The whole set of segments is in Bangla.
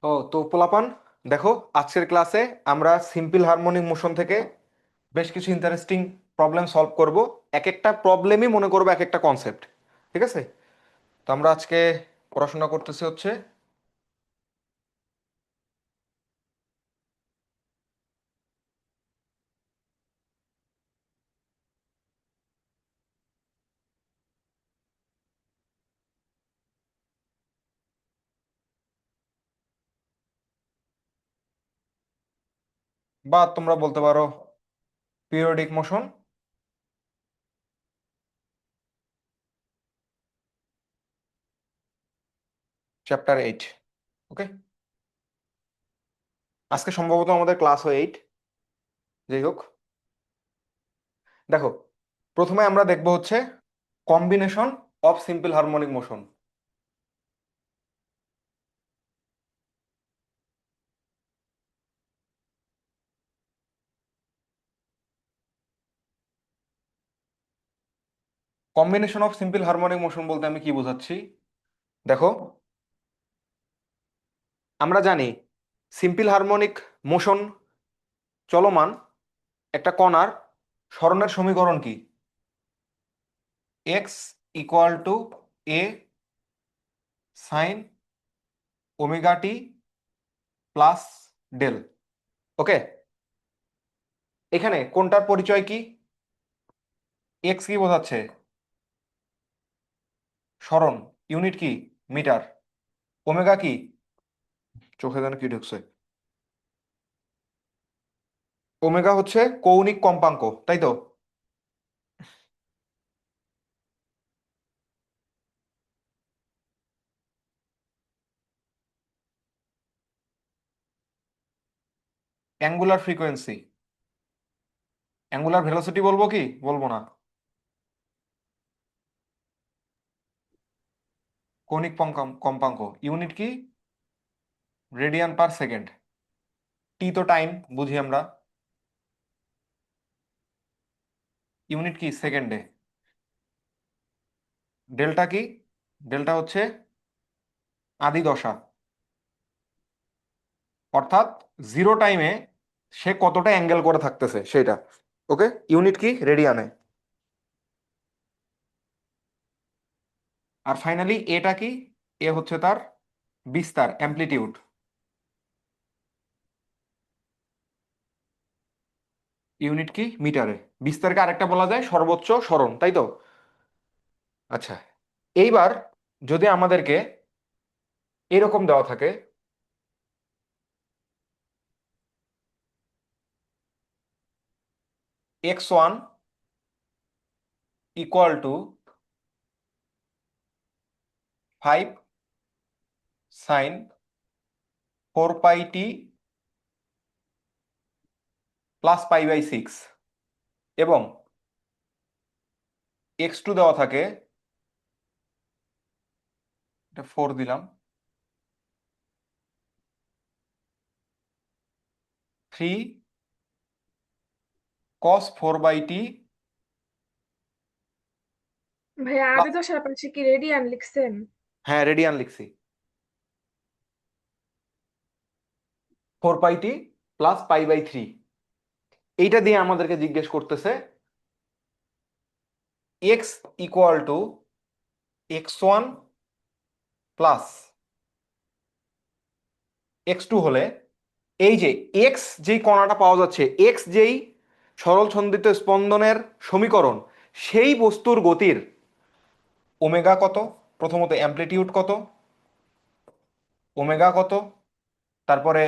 তো পোলাপান, দেখো, আজকের ক্লাসে আমরা সিম্পল হারমোনিক মোশন থেকে বেশ কিছু ইন্টারেস্টিং প্রবলেম সলভ করব। এক একটা প্রবলেমই মনে করবো এক একটা কনসেপ্ট। ঠিক আছে? তো আমরা আজকে পড়াশোনা করতেছি হচ্ছে, বা তোমরা বলতে পারো পিরিয়ডিক মোশন, চ্যাপ্টার 8। ওকে, আজকে সম্ভবত আমাদের ক্লাস 8। যাই হোক, দেখো, প্রথমে আমরা দেখব হচ্ছে combination of simple harmonic motion. Combination of simple harmonic motion বলতে আমি কি বোঝাচ্ছি? দেখো, আমরা জানি সিম্পল হারমোনিক মোশন চলমান একটা কণার সরণের সমীকরণ কি? X equal to A sine omega T plus del. Okay, এখানে কোনটার পরিচয় কি? এক্স কি বোঝাচ্ছে? সরণ। ইউনিট কি? মিটার। ওমেগা কি? চোখে যেন কি ঢুকছে? ওমেগা হচ্ছে কৌণিক কম্পাঙ্ক, তাই তো? Angular frequency. অ্যাঙ্গুলার ভেলোসিটি বলবো কি বলবো না? কৌণিক কম্পাঙ্ক। ইউনিট কি? Radian per second. টি তো টাইম, বুঝি আমরা। ইউনিট কি? সেকেন্ডে। ডেল্টা কি? ডেল্টা হচ্ছে আদি দশা, অর্থাৎ জিরো টাইমে সে কতটা অ্যাঙ্গেল করে থাকতেছে সেটা। ওকে, ইউনিট কি? রেডিয়ানে। আর ফাইনালি এটা কি? এ হচ্ছে তার বিস্তার, অ্যামপ্লিটিউড। ইউনিট কি? মিটারে। বিস্তারকে আরেকটা বলা যায় সর্বোচ্চ সরণ, তাই তো? আচ্ছা, এইবার যদি আমাদেরকে এরকম দেওয়া থাকে, x1 equal to 5 sin 4 pi t plus π/6, এবং x2 দেওয়া থাকে, এটা 4 দিলাম, 3 cos 4/t। ভাইয়া আদি দশার পাশে কি রেডিয়ান লিখছেন? হ্যাঁ, রেডিয়ান লিখছি। 4 pi t প্লাস π/3। এইটা দিয়ে আমাদেরকে জিজ্ঞেস করতেছে x equal two x1 plus x2 হলে এই যে এক্স যেই কণাটা পাওয়া যাচ্ছে, এক্স যেই সরল ছন্দিত স্পন্দনের সমীকরণ, সেই বস্তুর গতির ওমেগা কত, প্রথমত অ্যামপ্লিটিউড কত, ওমেগা কত, তারপরে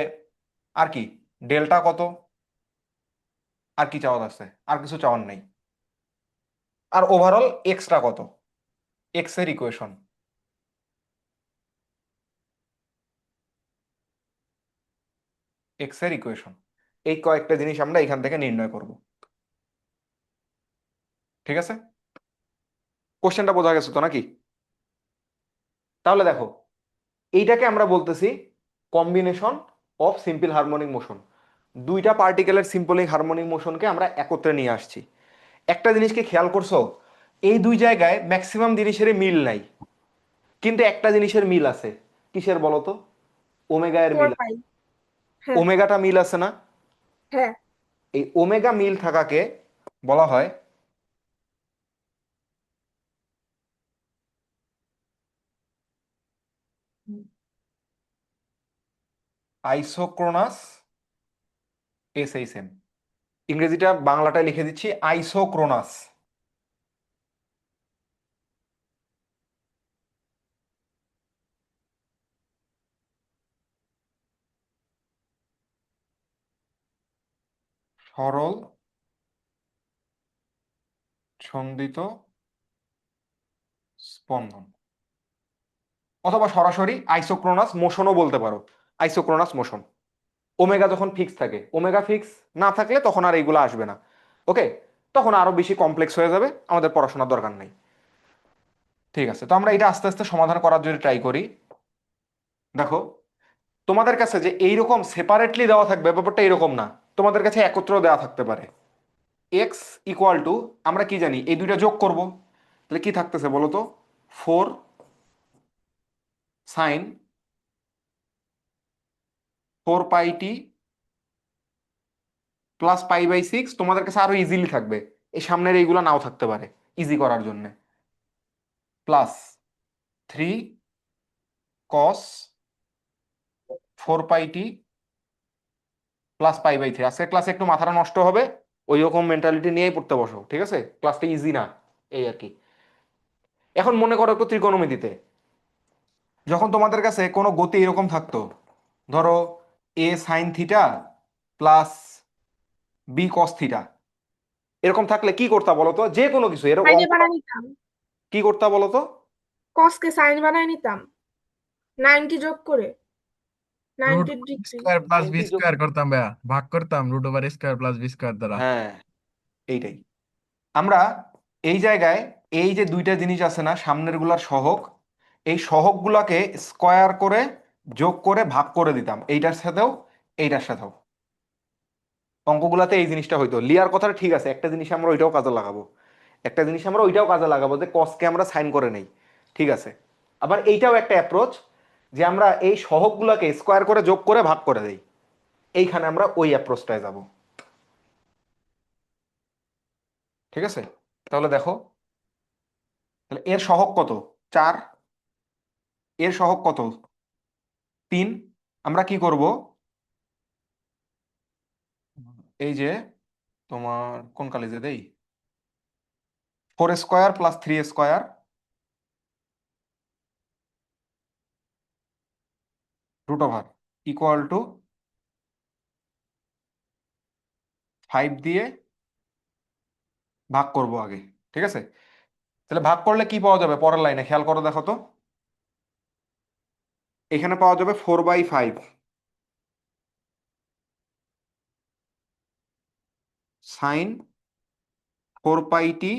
আর কি, ডেল্টা কত, আর কি চাওয়ার আছে? আর কিছু চাওয়ার নেই। আর ওভারঅল এক্সটা কত? এক্স এর ইকুয়েশন। এক্স এর ইকুয়েশন, এই কয়েকটা জিনিস আমরা এখান থেকে নির্ণয় করব। ঠিক আছে? কোশ্চেনটা বোঝা গেছে তো নাকি? তাহলে দেখো, এইটাকে আমরা বলতেছি combination of simple harmonic motion. দুইটা পার্টিকেলের সিম্পল হারমোনিক মোশনকে আমরা একত্রে নিয়ে আসছি। একটা জিনিস কি খেয়াল করছো? এই দুই জায়গায় ম্যাক্সিমাম জিনিসেরই মিল নাই, কিন্তু একটা জিনিসের মিল আছে। কিসের বলো তো? ওমেগা এর ফোর মিল আছে। পাই। হ্যাঁ। ওমেগাটা মিল আছে না? হ্যাঁ। এই ওমেগা মিল থাকাকে বলা হয় আইসোক্রোনাস এসএইচএম। ইংরেজিটা বাংলাটায় লিখে দিচ্ছি আইসোক্রোনাস। সরল ছন্দিত স্পন্দন, অথবা সরাসরি আইসোক্রোনাস মোশনও বলতে পারো। Isochronous motion. ওমেগা যখন ফিক্স থাকে, ওমেগা ফিক্স না থাকলে তখন আর এইগুলো আসবে না। ওকে, তখন আরো বেশি কমপ্লেক্স হয়ে যাবে, আমাদের পড়াশোনার দরকার নেই। ঠিক আছে, তো আমরা এটা আস্তে আস্তে সমাধান করার জন্য ট্রাই করি। দেখো, তোমাদের কাছে যে এইরকম সেপারেটলি দেওয়া থাকবে ব্যাপারটা এরকম না, তোমাদের কাছে একত্র দেওয়া থাকতে পারে। এক্স ইকুয়াল টু, আমরা কি জানি, এই দুইটা যোগ করব, তাহলে কি থাকতেছে বলো তো? 4 সাইন 4 পাই টি প্লাস পাই/6। তোমাদের কাছে আরো ইজিলি থাকবে, এই সামনের এইগুলো নাও থাকতে পারে ইজি করার জন্য। প্লাস 3 কস 4 পাই টি প্লাস পাই/3। আজকে ক্লাসে একটু মাথাটা নষ্ট হবে, ওই রকম মেন্টালিটি নিয়েই পড়তে বসো, ঠিক আছে? ক্লাসটা ইজি না, এই আর কি। এখন মনে করো একটু ত্রিকোণমিতিতে, যখন তোমাদের কাছে কোনো গতি এরকম থাকতো, ধরো a sin θ plus b cos θ, এরকম থাকলে কি করতা বলো তো? যে কোনো কিছু এরকম সাইনে অঙ্কটা বানাই নিতাম। কি করতা বলো তো? কসকে সাইন বানাই নিতাম, 90 যোগ করে, root 90 degree. Square plus B 90 যোগ, স্কোয়ার করতাম ভাইয়া, ভাগ করতাম root over square plus B square দ্বারা। হ্যাঁ, এইটাই। আমরা এই জায়গায় এই যে দুইটা জিনিস আছে না সামনের গুলার সহগ, এই সহগগুলাকে স্কয়ার করে যোগ করে ভাগ করে দিতাম, এইটার সাথেও এইটার সাথেও। অঙ্কগুলাতে এই জিনিসটা হইতো। লিয়ার কথাটা ঠিক আছে, একটা জিনিস আমরা ওইটাও কাজে লাগাবো, একটা জিনিস আমরা ওইটাও কাজে লাগাবো, যে কসকে আমরা সাইন করে নেই, ঠিক আছে? আবার এইটাও একটা অ্যাপ্রোচ, যে আমরা এই সহগগুলাকে স্কয়ার করে যোগ করে ভাগ করে দেই, এইখানে আমরা ওই অ্যাপ্রোচটায় যাব। ঠিক আছে, তাহলে দেখো, তাহলে এর সহগ কত? 4। এর সহগ কত? 3। আমরা কি করব, এই যে তোমার কোন কলেজে দেই, 4 square plus 3 square root over equal to 5 দিয়ে ভাগ করব আগে। ঠিক আছে, তাহলে ভাগ করলে কি পাওয়া যাবে পরের লাইনে, খেয়াল করো দেখো তো। এখানে পাওয়া যাবে 4/5 sign 4 pi t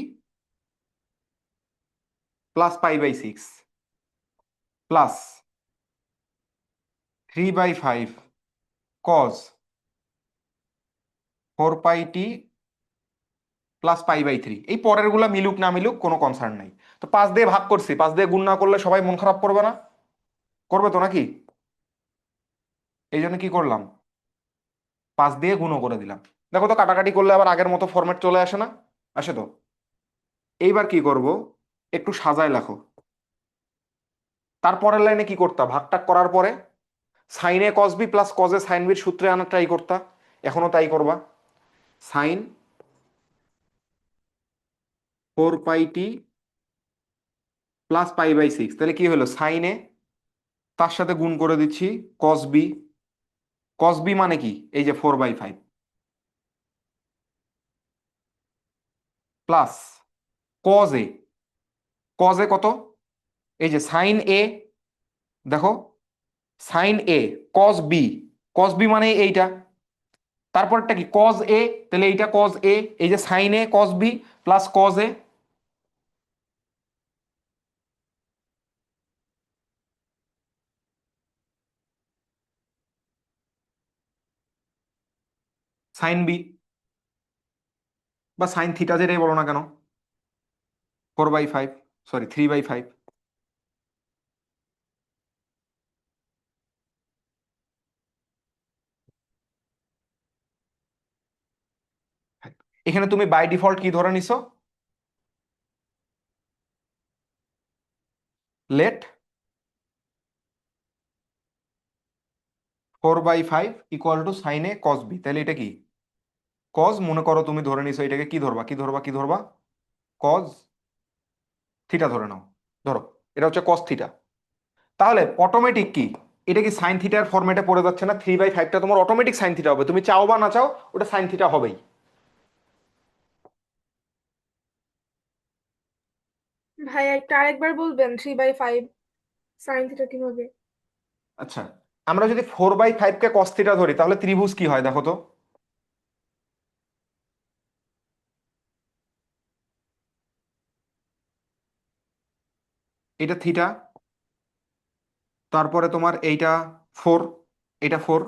plus পাই/6 plus 3/5 cause 4 pi t plus পাই/3। এই পরের গুলা মিলুক না মিলুক কোনো কনসার্ন নাই। তো 5 দিয়ে ভাগ করছি, 5 দিয়ে গুণ না করলে সবাই মন খারাপ করবে না? করবে তো নাকি? এই জন্য কি করলাম, 5 দিয়ে গুণও করে দিলাম। দেখো তো কাটাকাটি করলে আবার আগের মতো ফরম্যাট চলে আসে না? আসে তো। এইবার কি করব, একটু সাজায় লেখো। তারপরের লাইনে কি করতা, ভাগটাগ করার পরে সাইনে কস বি প্লাস কজে সাইন বির সূত্রে আনা ট্রাই করতা, এখনো তাই করবা। সাইন 4 পাই টি প্লাস পাই/6, তাহলে কি হলো, সাইনে তার সাথে গুণ করে দিচ্ছি কস বি। কস বি মানে কি, এই যে 4/5 প্লাস কজ এ। কজ এ কত, এই যে সাইন এ, দেখো sign A cos B, cos B মানে এইটা, তারপরটা কি কজ এ, তাহলে এইটা কজ এ, এই যে sine A cos B plus cos A sine B, বা সাইন থিটা যেটাই বলো না কেন, 4/5, সরি 3/5। এখানে তুমি বাই ডিফল্ট কি ধরে নিছো? Let 4/5 equal to sine A cos B. তাহলে এটা কি? কজ, মনে করো তুমি ধরে নিছো এটাকে কি ধরবা, কি ধরবা, কি ধরবা? কজ থিটা ধরে নাও। ধরো এটা হচ্ছে কস থিটা। তাহলে অটোমেটিক কি, এটা কি সাইন থিটার ফরম্যাটে পড়ে যাচ্ছে না? 3/5টা তোমার অটোমেটিক সাইন থিটা হবে, তুমি চাও বা না চাও ওটা সাইন থিটা হবেই। ভাইয়া একটু আরেকবার বলবেন 3/5 সাইন থিটা কিভাবে? আচ্ছা, আমরা যদি 4/5কে কস থিটা ধরি তাহলে ত্রিভুজ কি হয় দেখো তো? এটা থিটা, তারপরে তোমার এইটা 4, এটা 4।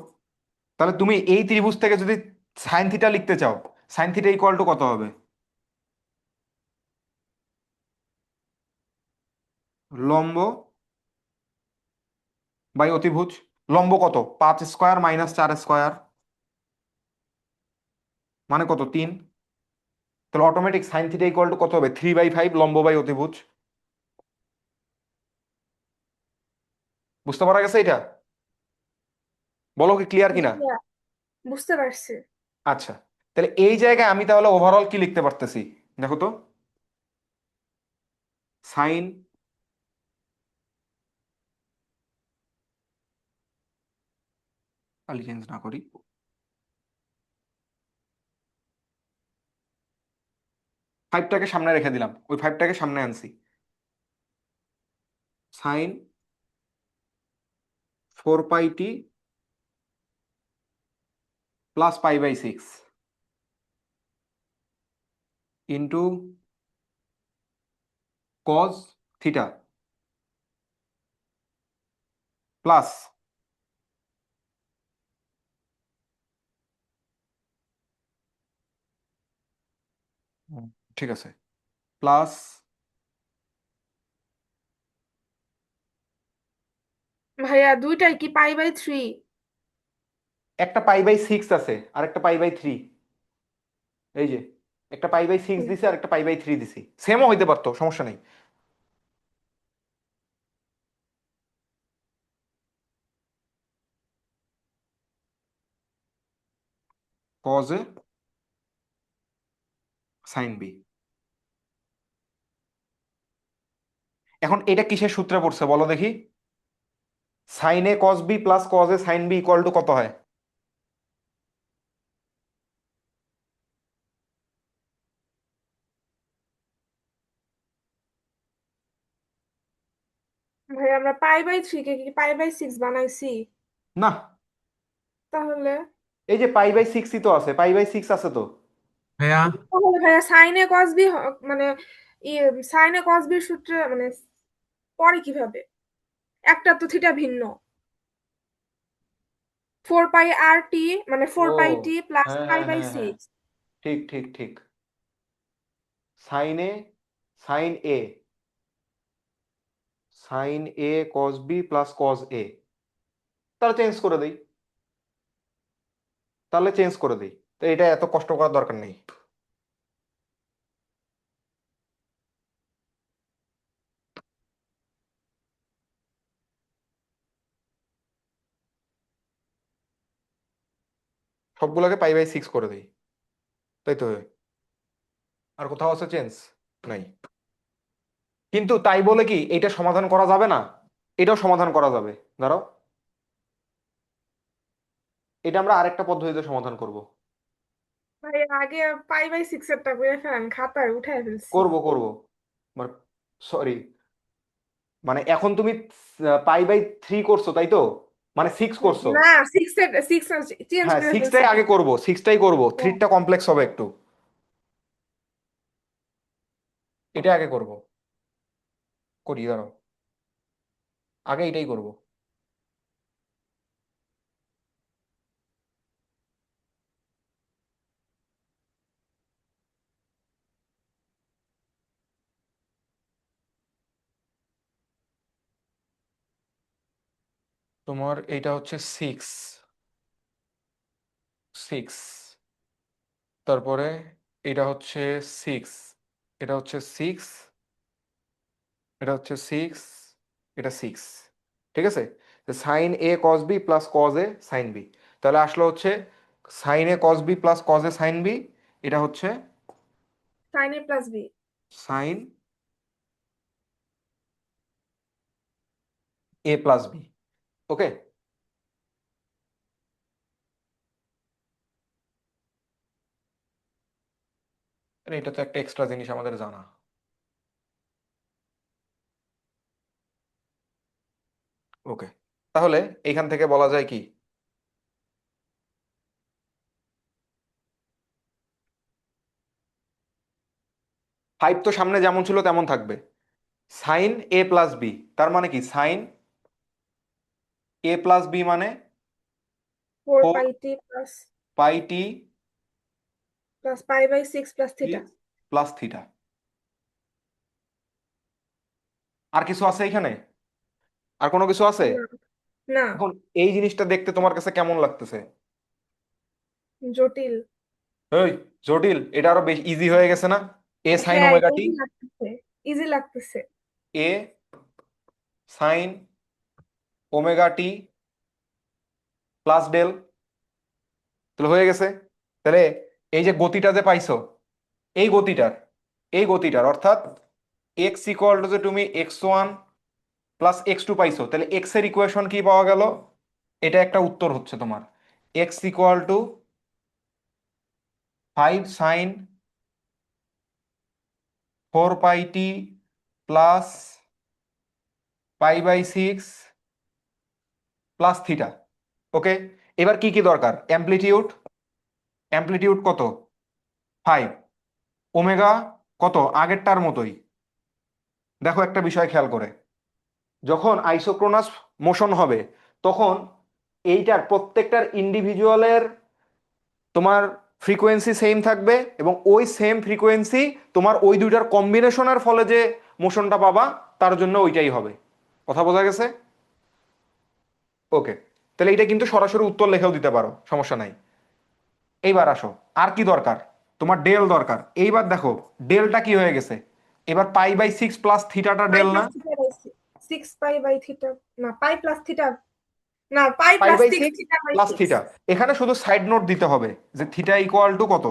তাহলে তুমি এই ত্রিভুজ থেকে যদি সাইন থিটা লিখতে চাও, সাইন থিটা ইকুয়াল টু কত হবে? লম্ব বাই অতিভুজ। লম্ব কত? 5 স্কোয়ার মাইনাস 4 স্কোয়ার, মানে কত? 3। তাহলে automatic sine theta equal to কত হবে? 3/5 লম্ব বাই অতিভুজ। বুঝতে পারা গেছে এটা? বলো কি ক্লিয়ার কিনা? ভাইয়া বুঝতে পারছি। আচ্ছা, তাহলে এই জায়গায় আমি তাহলে ওভারঅল কি লিখতে পারতেছি দেখো তো? সাইন, খালি চেঞ্জ না করি, ফাইভটাকে সামনে রেখে দিলাম, ওই ফাইভটাকে সামনে আনছি। Sine 4πt plus π/6 into cos theta plus, ঠিক আছে, প্লাস ভাইয়া দুইটাই কি পাই/3? একটা π/6 আছে আর একটা π/3। এই যে একটা π/6 দিছি আর একটা π/3 দিছি, সেমও হইতে পারতো, সমস্যা নেই। Cos A sine B. এখন এটা কিসের সূত্রে পড়ছে বলো দেখি? Sine A cos B plus cos A sine B equal to কত হয়? ভাইয়া আমরা পাই/3 কে কি পাই/6 বানাইছি? না, তাহলে এই যে π/6ই তো আছে, π/6 আছে তো। ভাইয়া তাহলে ভাইয়া সাইনে কস বি মানে সাইনে কস বির সূত্রে মানে পরে কিভাবে? একটা তো থিটা ভিন্ন। 4π/r/t মানে ও 4π/t প্লাস হ্যাঁ হ্যাঁ হ্যাঁ হ্যাঁ, পাই/6। ঠিক ঠিক ঠিক। Sign A, sign A, sign A cos B plus cos এ। তাহলে চেঞ্জ করে দেই, তাহলে চেঞ্জ করে দিই, তো এটা এত কষ্ট করার দরকার নেই। সবগুলোকে π/6 করে দিই, তাই তো? আর কোথাও আছে চেঞ্জ? নাই। কিন্তু তাই বলে কি এটা সমাধান করা যাবে না? এটাও সমাধান করা যাবে, দাঁড়াও, এটা আমরা আরেকটা পদ্ধতিতে সমাধান করব। ভাই আগে পাই/6 এরটা করে ফেলেন, খাতায় উঠায় ফেলছি। করব করব, মানে সরি, মানে এখন তুমি π/3 করছো তাই তো, মানে 6 করছো। না, 6 চেঞ্জ হ্যাঁ, করে ফেলছি। সিক্সটাই আগে করব, সিক্সটাই করব, হ্যাঁ। থ্রিটা কমপ্লেক্স হবে একটু, এটা আগে করব। করি, দাঁড়াও, আগে এটাই করব। তোমার এইটা হচ্ছে 6, 6, তারপরে এটা হচ্ছে 6, এটা হচ্ছে 6, এটা হচ্ছে 6, এটা 6। ঠিক আছে, sine A cos B plus cos A sine B, তাহলে আসলে হচ্ছে sine A cos B plus cos A sine B, এটা হচ্ছে sine A plus B. Sine A plus B. Okay, এটা তো একটা এক্সট্রা জিনিস আমাদের জানা। ওকে, তাহলে এখান থেকে বলা যায় কি, 5 তো সামনে যেমন ছিল তেমন থাকবে, সাইন এ প্লাস বি, তার মানে কি সাইন এ প্লাস বি মানে four 4 pi t plus pi t pi by 6 plus theta. Plus theta. আর কিছু আছে এখানে? আর কোনো কিছু আছে? না, না, এখন এই জিনিসটা দেখতে তোমার কাছে কেমন লাগতেছে? জটিল। এই জটিল, এটা আরো বেশি ইজি হয়ে গেছে না? এ সাইন হ্যাঁ, ওমেগা টি, ইজি লাগতেছে, ইজি লাগতেছে। এ সাইন ওমেগা টি প্লাস ডেল, তাহলে হয়ে গেছে। তাহলে এই যে গতিটা যে পাইছো, এই গতিটার এই গতিটার অর্থাৎ এক্স ইকুয়াল টু যে তুমি x1 প্লাস x2 পাইছো, তাহলে এক্স এর ইকুয়েশন কি পাওয়া গেল? এটা একটা উত্তর হচ্ছে তোমার, x equal to 5 sine 4 pi t plus pi by 6 plus theta. Okay, এবার কি কি দরকার? অ্যামপ্লিটিউড, অ্যামপ্লিটিউড কত? 5, ওমেগা কত? আগেরটার মতোই। দেখো একটা বিষয় খেয়াল করে, যখন আইসোক্রোনাস মোশন হবে তখন এইটার প্রত্যেকটার ইন্ডিভিজুয়ালের তোমার ফ্রিকোয়েন্সি সেম থাকবে, এবং ওই সেম ফ্রিকোয়েন্সি তোমার ওই দুইটার কম্বিনেশনের ফলে যে মোশনটা পাবা তার জন্য ওইটাই হবে। কথা বোঝা গেছে? ওকে, তাহলে এটা কিন্তু সরাসরি উত্তর লেখেও দিতে পারো, সমস্যা নাই। এইবার আসো, আর কি দরকার? তোমার ডেল দরকার। এইবার দেখো ডেলটা কি হয়ে গেছে, এবার পাই বাই 6 প্লাস থিটাটা পাই ডেল না? Plus theta by 6 pi by theta, না পাই প্লাস থিটা, না pi pi plus by 6 six theta by plus 6। Theta, এখানে শুধু সাইড নোট দিতে হবে যে থিটা ইকুয়াল টু কত,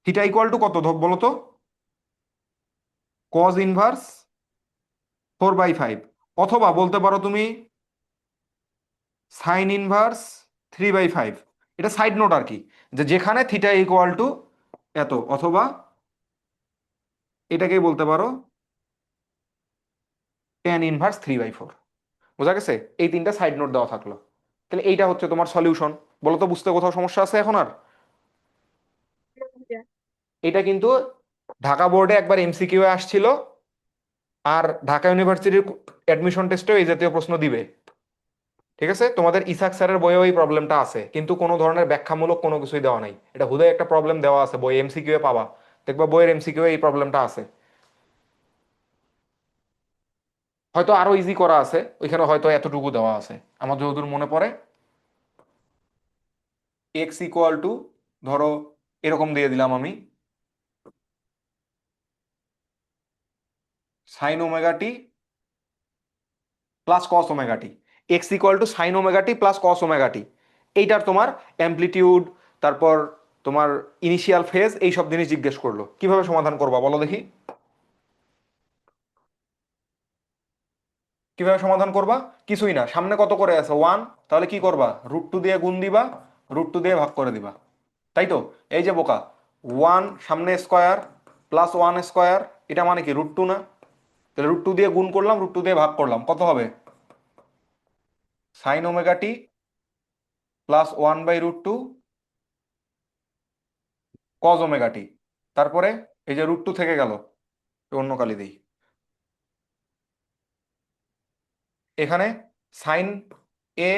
থিটা ইকুয়াল টু কত বলো তো? কজ ইনভার্স 4/5, অথবা বলতে পারো তুমি সাইন ইনভার্স 3/5। এটা সাইড নোট আর কি, যে যেখানে থিটা ইকুয়াল টু এত, অথবা এটাকেই বলতে পারো ট্যান ইনভার্স 3/4। বোঝা গেছে? এই তিনটা সাইড নোট দেওয়া থাকলো। তাহলে এইটা হচ্ছে তোমার সলিউশন। বলো তো বুঝতে কোথাও সমস্যা আছে এখন আর? এটা কিন্তু ঢাকা বোর্ডে একবার এমসিকিউ এ আসছিল, আর ঢাকা ইউনিভার্সিটির অ্যাডমিশন টেস্টেও এই জাতীয় প্রশ্ন দিবে। ঠিক আছে, তোমাদের ইসাক স্যারের বইয়েও এই প্রবলেমটা আছে, কিন্তু কোনো ধরনের ব্যাখ্যামূলক কোনো কিছুই দেওয়া নাই, এটা হুদাই একটা প্রবলেম দেওয়া আছে বই, এমসিকিউ এ পাবা, দেখবা বইয়ের এমসিকিউ এ এই প্রবলেমটা আছে। হয়তো আরো ইজি করা আছে, ওইখানে হয়তো এতটুকু দেওয়া আছে আমার যতদূর মনে পড়ে। এক্স ইকুয়াল টু, ধরো এরকম দিয়ে দিলাম আমি, sine omega T plus cos omega t, x equal to sine omega T plus cos omega t. এইটার তোমার অ্যামপ্লিটিউড, তারপর তোমার ইনিশিয়াল ফেজ, এই সব জিনিস জিজ্ঞেস করলো, কিভাবে সমাধান করবা বলো দেখি? কিভাবে সমাধান করবা? কিছুই না, সামনে কত করে আছে 1, তাহলে কি করবা? √2 দিয়ে গুণ দিবা, √2 দিয়ে ভাগ করে দিবা, তাই তো? এই যে বোকা, 1 সামনে স্কোয়ার প্লাস 1 স্কোয়ার, এটা মানে কি √2 না? তাহলে √2 দিয়ে গুণ করলাম, √2 দিয়ে ভাগ করলাম, কত হবে? সাইন ওমেগা টি প্লাস 1/√2 কজ ওমেগা টি, তারপরে এই যে √2 থেকে গেল, অন্য কালি দিই, এখানে সাইন এ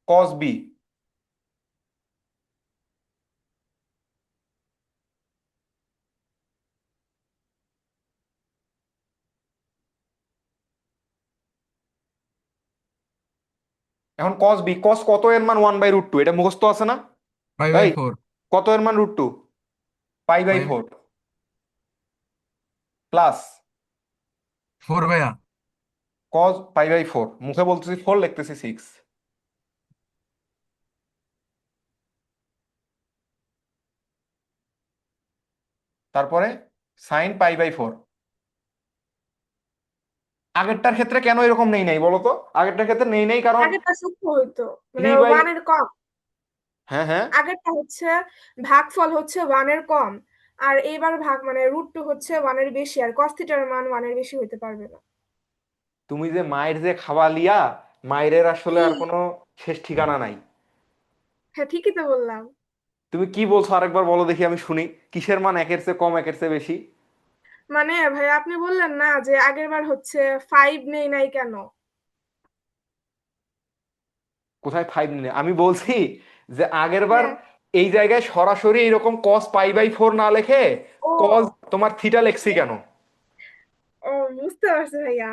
কজ বি। এখন কস বি, কস কত এর মান 1/√2, এটা মুখস্থ আছে না? পাই বাই এই 4। কত এর মান √2? পাই বাই পাই 4 প্লাস 4 ভাইয়া। কজ পাই বাই 4, মুখে বলতেছি 4 লিখতেছি 6, তারপরে সাইন পাই বাই 4। আগেরটার ক্ষেত্রে কেন এরকম নেই নাই বলো তো? আগেরটার ক্ষেত্রে নেই নাই কারণ আগেরটা সূক্ষ্ম হইতো, মানে 3/, 1 এর কম। হ্যাঁ হ্যাঁ, আগেরটা হচ্ছে ভাগফল হচ্ছে 1 এর কম, আর এইবার ভাগ মানে √2 হচ্ছে 1 এর বেশি, আর cos থিটার মান 1 এর বেশি হইতে পারবে না। তুমি যে মায়ের যে খাওয়া লিয়া, মায়ের আসলে কি? আর কোনো শেষ ঠিকানা নাই। হ্যাঁ, ঠিকই তো বললাম। তুমি কি বলছো আরেকবার বলো দেখি, আমি শুনি। কিসের মান একের চেয়ে কম একের চেয়ে বেশি? মানে ভাই আপনি বললেন না যে আগের বার হচ্ছে 5 নেই নাই কেন? কোথায় 5 নিলে? আমি বলছি যে আগের বার হ্যাঁ। এই জায়গায় সরাসরি এরকম কস পাই বাই 4 না লেখে কস ও, তোমার থিটা লেখছি কেন? ও, বুঝতে পারছি ভাইয়া।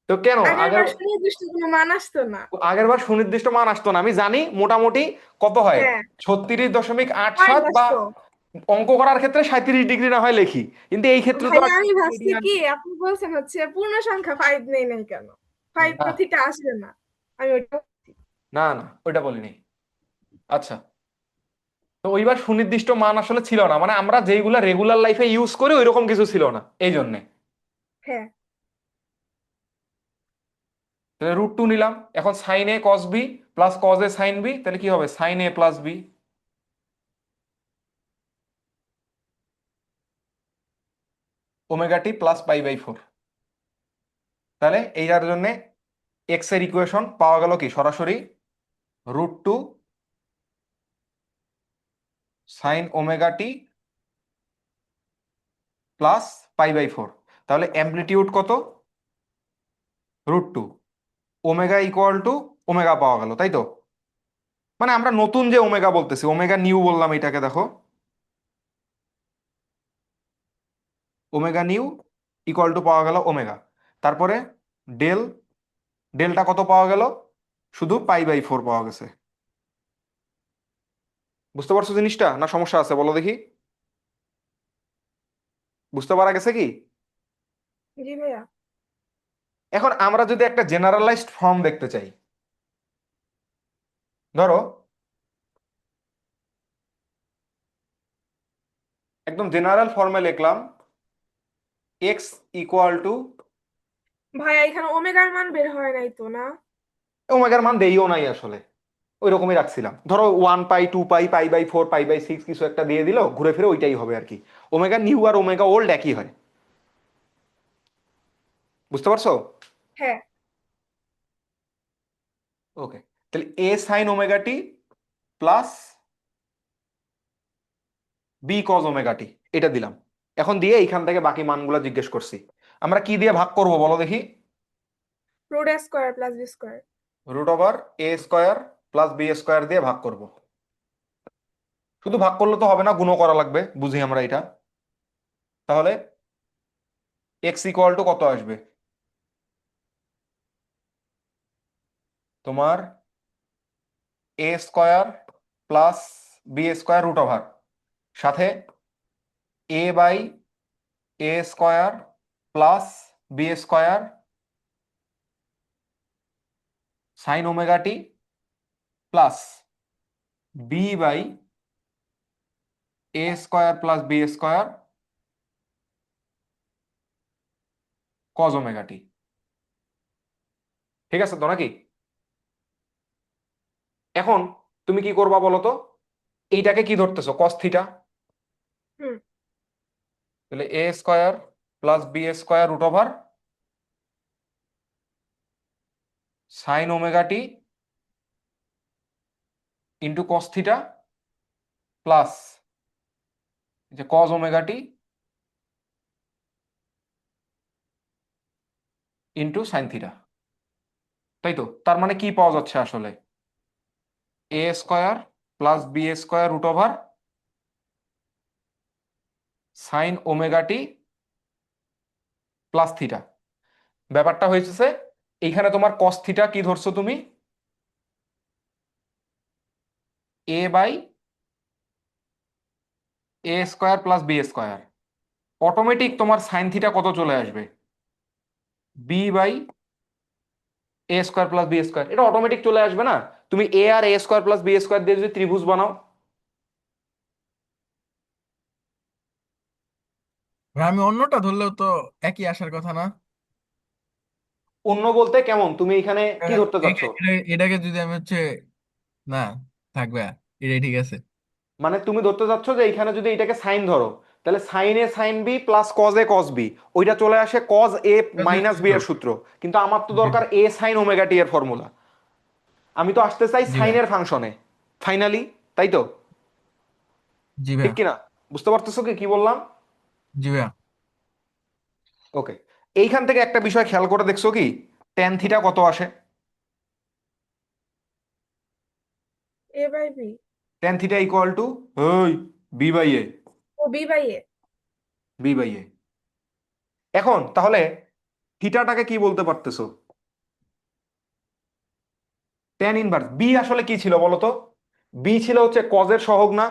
তো কেন আগের আগের বার সুনির্দিষ্ট কোনো মান আসতো না। আগের বার সুনির্দিষ্ট মান আসতো না? আমি জানি মোটামুটি কত হয়, হ্যাঁ, 36.87, পয়েন্ট বা আসতো। অঙ্ক করার ক্ষেত্রে 37 ডিগ্রি না হয় লেখি, কিন্তু এই ক্ষেত্রে তো ভাইয়া আর আমি ভাবছি meridian কি আপনি বলছেন হচ্ছে পূর্ণ সংখ্যা 5 নেই নাই কেন, 5 না তো থিটা আসবে না। আমি ওইটা বলছি। না না, ওইটা বলিনি। আচ্ছা, তো ওইবার সুনির্দিষ্ট মান আসলে ছিল না, মানে আমরা যেইগুলা রেগুলার লাইফে ইউজ করি ওইরকম কিছু ছিল না, এই জন্যে। হ্যাঁ। তাহলে √2 নিলাম, এখন sine A cos B plus cos A sine B, তাহলে কি হবে? Sine A plus B omega T plus pi by 4। তাহলে এইটার জন্য এক্স এর ইকুয়েশন পাওয়া গেল কি সরাসরি? √2 sine omega T plus pi by 4। তাহলে অ্যামপ্লিটিউড কত? √2, ওমেগা ইকুয়াল টু ওমেগা পাওয়া গেল, তাই তো? মানে আমরা নতুন যে ওমেগা বলতেছি, ওমেগা নিউ বললাম এটাকে, দেখো ওমেগা নিউ ইকুয়াল টু পাওয়া গেল ওমেগা। তারপরে ডেল, ডেলটা কত পাওয়া গেল? শুধু পাই বাই 4 পাওয়া গেছে। বুঝতে পারছো জিনিসটা, না সমস্যা আছে বলো দেখি? বুঝতে পারা গেছে কি? জি ভাইয়া। এখন আমরা যদি একটা জেনারেলাইজড ফর্ম দেখতে চাই, ধরো একদম জেনারেল ফর্মে লিখলাম এক্স ইকুয়াল টু, ভাইয়া এখানে ওমেগার মান বের হয় নাই তো না? ওমেগার মান দেইও নাই আসলে, ওই রকমই রাখছিলাম। ধরো 1 পাই, 2 পাই, পাই বাই 4, পাই বাই 6 কিছু একটা দিয়ে দিল, ঘুরে ফিরে ওইটাই হবে আর কি। ওমেগা নিউ আর ওমেগা ওল্ড একই হয়। বুঝতে পারছো? হ্যাঁ। ওকে, তাহলে এ সাইন ওমেগা টি প্লাস বি কজ ওমেগা টি, এটা দিলাম। এখন দিয়ে এইখান থেকে বাকি মানগুলো জিজ্ঞেস করছি। আমরা কি দিয়ে ভাগ করব বলো দেখি? √a² + b²। √a² + b² দিয়ে ভাগ করব। শুধু ভাগ করলে তো হবে না, গুণও করা লাগবে, বুঝি আমরা এটা। তাহলে এক্স ইকুয়াল টু কত আসবে তোমার? a² + b² সাথে a/a² + b² সাইন ওমেগা টি plus b/a² + b² cos omega t. ঠিক আছে তো নাকি? এখন তুমি কি করবা বলো তো? এইটাকে কি ধরতেছো? Cos theta. হুম। তাহলে a² + b² সাইন ওমেগা টি ইন্টু কস থিটা প্লাস যে কজ ওমেগা টি ইন্টু সাইন থিটা, তাই তো? তার মানে কি পাওয়া যাচ্ছে আসলে? a² + b² সাইন ওমেগা টি প্লাস থিটা। ব্যাপারটা হয়েছে এইখানে তোমার কস থিটা কি ধরছো তুমি? a/, A square plus B square, automatic তোমার সাইন থিটা কত চলে আসবে? B by A square plus B square, এটা অটোমেটিক চলে আসবে না? তুমি এ আর A square plus B square দিয়ে যদি ত্রিভুজ বানাও। ভাই আমি অন্যটা ধরলেও তো একই আসার কথা না? অন্য বলতে কেমন, তুমি এখানে কি ধরতে চাচ্ছ? এটাকে যদি আমি না, থাকবে, এটাই ঠিক আছে। মানে তুমি ধরতে চাচ্ছ যে এখানে যদি এটাকে সাইন ধরো, তাহলে sine A sine B plus cos A cos B, ওইটা চলে আসে কজ এ কাজের মাইনাস বি সূত্র। এর সূত্র। কিন্তু আমার তো জি দরকার এ সাইন ওমেগা টি এর ফর্মুলা, আমি তো আসতে চাই জি ভাইয়া। সাইনের ফাংশনে ফাইনালি, তাই তো? জি ঠিক ভাইয়া। কিনা? বুঝতে পারতেছো কি কি বললাম? জি ভাইয়া। ওকে, এইখান থেকে একটা বিষয় খেয়াল করে দেখছো কি, ট্যান থিটা কত আসে? A by B. Tan theta equal to ওই বি বাই এ। ও B by A. B by A. এখন তাহলে থিটাটাকে কি বলতে পারতেছো? ট্যান ইনভার্স বি আসলে কি ছিল বলো তো? বি ছিল হচ্ছে কজের সহগ না?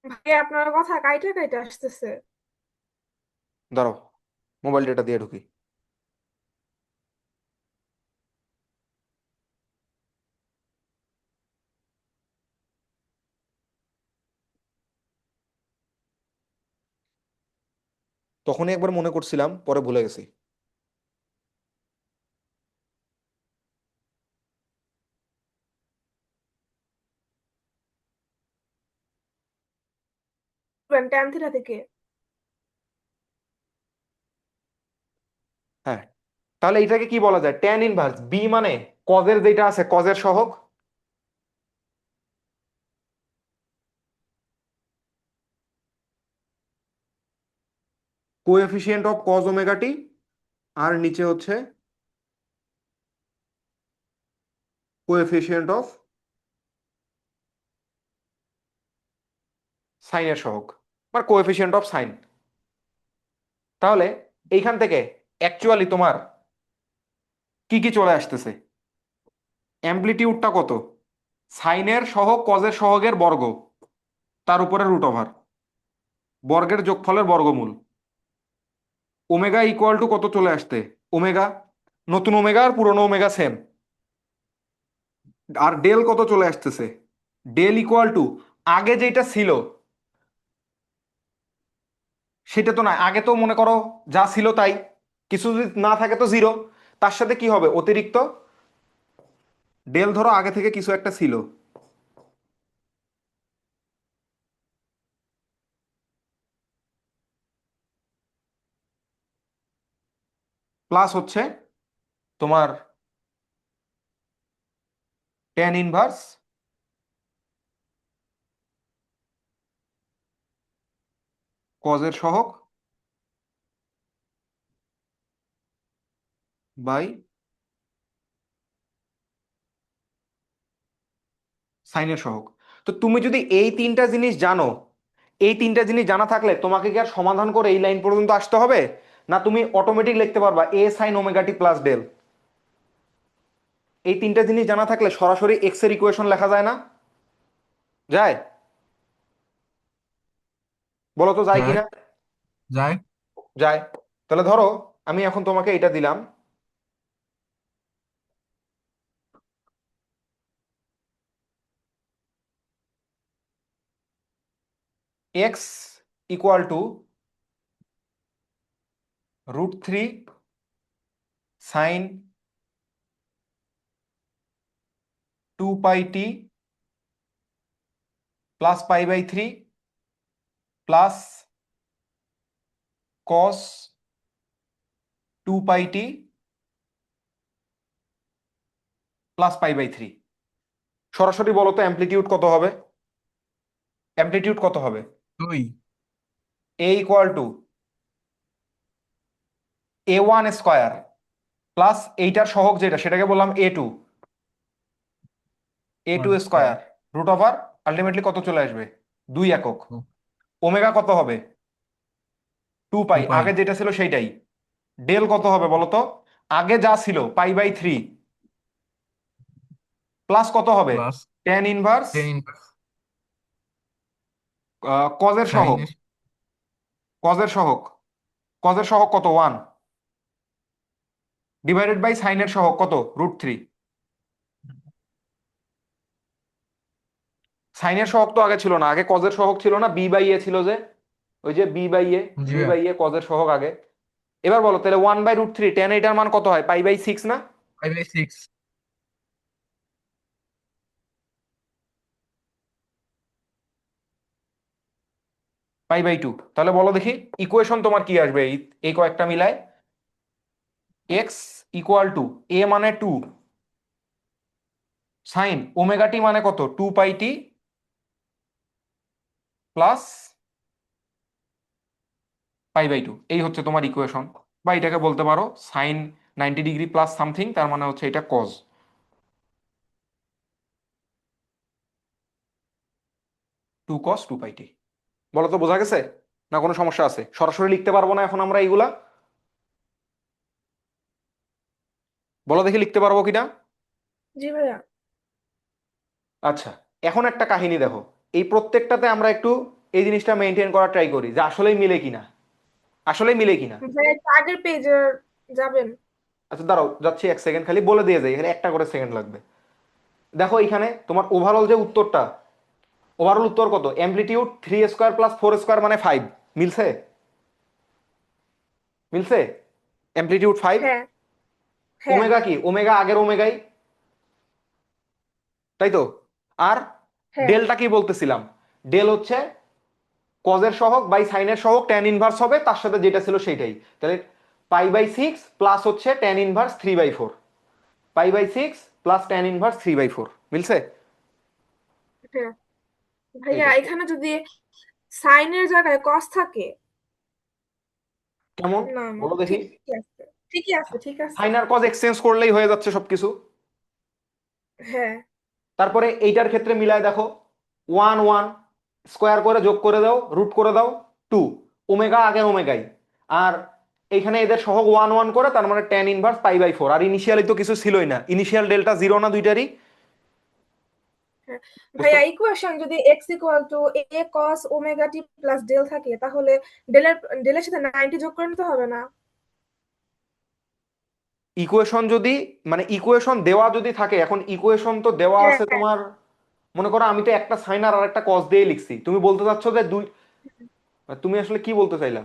ভাই আপনার কথা কাইটা কাইটা আসতেছে। ধরো, মোবাইল ডেটা দিয়ে ঢুকি। তখনই একবার মনে করছিলাম, পরে ভুলে গেছি। ট্যান থিটা থেকে। হ্যাঁ, তাহলে এটাকে কি বলা যায়? ট্যান ইনভার্স বি মানে কজের যেটা আছে কজের সহগ, কোএফিসিয়েন্ট অফ কজ ওমেগা টি, আর নিচে হচ্ছে কোএফিসিয়েন্ট অফ সাইনের সহগ, মানে কোএফিসিয়েন্ট অফ সাইন। তাহলে এইখান থেকে অ্যাকচুয়ালি তোমার কি কি চলে আসতেছে? অ্যামপ্লিটিউডটা কত? সাইনের সহগ কজের সহগের বর্গ, তার উপরে রুট ওভার, বর্গের যোগফলের বর্গমূল। ওমেগা ইকুয়াল টু কত চলে আসতে? ওমেগা, নতুন ওমেগা আর পুরনো ওমেগা সেম। আর ডেল কত চলে আসতেছে? ডেল ইকুয়াল টু আগে যেটা ছিল সেটা তো না, আগে তো মনে করো যা ছিল তাই, কিছু যদি না থাকে তো জিরো, তার সাথে কি হবে অতিরিক্ত ডেল, ধরো আগে থেকে কিছু একটা ছিল, প্লাস হচ্ছে তোমার ট্যান ইনভার্স কজের সহগ বাই সাইনের সহগ। তো তুমি যদি এই তিনটা জিনিস জানো, এই তিনটা জিনিস জানা থাকলে তোমাকে কি আর সমাধান করে এই লাইন পর্যন্ত আসতে হবে? না তুমি অটোমেটিক লিখতে পারবা এ সাইন ওমেগা টি প্লাস ডেল? এই তিনটা জিনিস জানা থাকলে সরাসরি এক্স এর ইকুয়েশন লেখা যায় না? যায়? বলো তো যায় যায়। কিনা? যায়। যায়। তাহলে ধরো আমি এখন তোমাকে এটা দিলাম, x equal to √3 sine 2πt plus π/3 plus cos 2πt plus π/3। সরাসরি বলো তো অ্যামপ্লিটিউড কত হবে? অ্যামপ্লিটিউড কত হবে? 2। A equal to a1 square plus এইটার সহগ যেটা সেটাকে বললাম a2, A two 1 square. Square root over ultimately কত চলে আসবে? 2 একক। ওমেগা কত হবে? 2 পাই, 2 পাই। আগে যেটা ছিল সেইটাই। ডেল কত হবে বলো তো? আগে যা ছিল π/3 প্লাস কত হবে? প্লাস ট্যান ইনভার্স 10 ইনভার্স কজের সহগ, সাইনের কজের সহগ, কজের সহগ কত? 1 ডিভাইডেড বাই সাইনের সহগ কত? √3। সাইনের সহগ তো আগে ছিল না, আগে কজের সহগ ছিল না, বি/এ ছিল যে, ওই যে বি/এ, জি ভাইয়া বি/এ কজের সহগ আগে। এবার বলো তাহলে 1/√3 tan এটার মান কত হয়? π/6 না? 5/6 π/2। তাহলে বলো দেখি ইকুয়েশন তোমার কি আসবে এই এই কয়েকটা মিলায়। এক্স ইকুয়াল টু এ মানে 2, সাইন ওমেগা টি মানে কত? 2πt প্লাস π/2, এই হচ্ছে তোমার ইকুয়েশন। বা এটাকে বলতে পারো সাইন 90 ডিগ্রি প্লাস সামথিং, তার মানে হচ্ছে এটা কজ 2cos 2πt। বলো তো বোঝা গেছে না কোনো সমস্যা আছে? সরাসরি লিখতে পারবো না এখন আমরা এইগুলা? বলো দেখি লিখতে পারবো কিনা। জি ভাইয়া। আচ্ছা, এখন একটা কাহিনী দেখো, এই প্রত্যেকটাতে আমরা একটু এই জিনিসটা মেনটেন করার ট্রাই করি যে আসলেই মিলে কিনা, আসলেই মিলে কিনা। ভাইয়া একটু আগের পেজে যাবেন। আচ্ছা দাঁড়াও, যাচ্ছি, 1 সেকেন্ড, খালি বলে দিয়ে যাই, এখানে একটা করে সেকেন্ড লাগবে। দেখো এখানে তোমার ওভারঅল যে উত্তরটা, ওভারঅল উত্তর কত? অ্যামপ্লিটিউড 3² প্লাস 4² মানে 5, মিলছে? মিলছে? অ্যামপ্লিটিউড 5। হ্যাঁ হ্যাঁ ওমেগা কি? ওমেগা আগের ওমেগাই, তাই তো? আর হ্যাঁ ডেলটা কি বলতেছিলাম? ডেল হচ্ছে কজের সহগ বাই সাইনের সহগ, ট্যান ইনভার্স হবে তার সাথে যেটা ছিল সেইটাই। তাহলে π/6 প্লাস হচ্ছে tan inverse 3/4, π/6 plus tan inverse 3/4, মিলছে? হ্যাঁ। এই ভাইয়া তো। এখানে যদি সাইনের জায়গায় কস থাকে, কেমন? না না বলো দেখি। ঠিকই আছে, ঠিকই আছে, ঠিক আছে। সাইন আর কজ এক্সচেঞ্জ করলেই হয়ে যাচ্ছে সবকিছু। হ্যাঁ তারপরে এইটার ক্ষেত্রে মিলায় দেখো, 1 1 স্কোয়ার করে যোগ করে দাও, রুট করে দাও 2, ওমেগা আগে ওমেগাই। আর এইখানে এদের সহগ 1 1 করে, তার মানে ট্যান ইনভার্স π/4। আর ইনিশিয়ালি তো কিছু ছিলই না, ইনিশিয়াল ডেল্টা জিরো না দুইটারই? হ্যাঁ। বুঝতে, ভাইয়া ইকুয়েশন যদি X equal to A cos omega T plus del থাকে, তাহলে ডেলের ডেলের সাথে 90 যোগ করে নিতে হবে না? ইকুয়েশন যদি, মানে ইকুয়েশন দেওয়া যদি থাকে, এখন ইকুয়েশন তো দেওয়া হ্যাঁ আছে তোমার, মনে করো আমি তো একটা সাইন আর একটা কস দিয়ে লিখছি, তুমি বলতে চাচ্ছ যে দুই, তুমি আসলে কি বলতে চাইলা?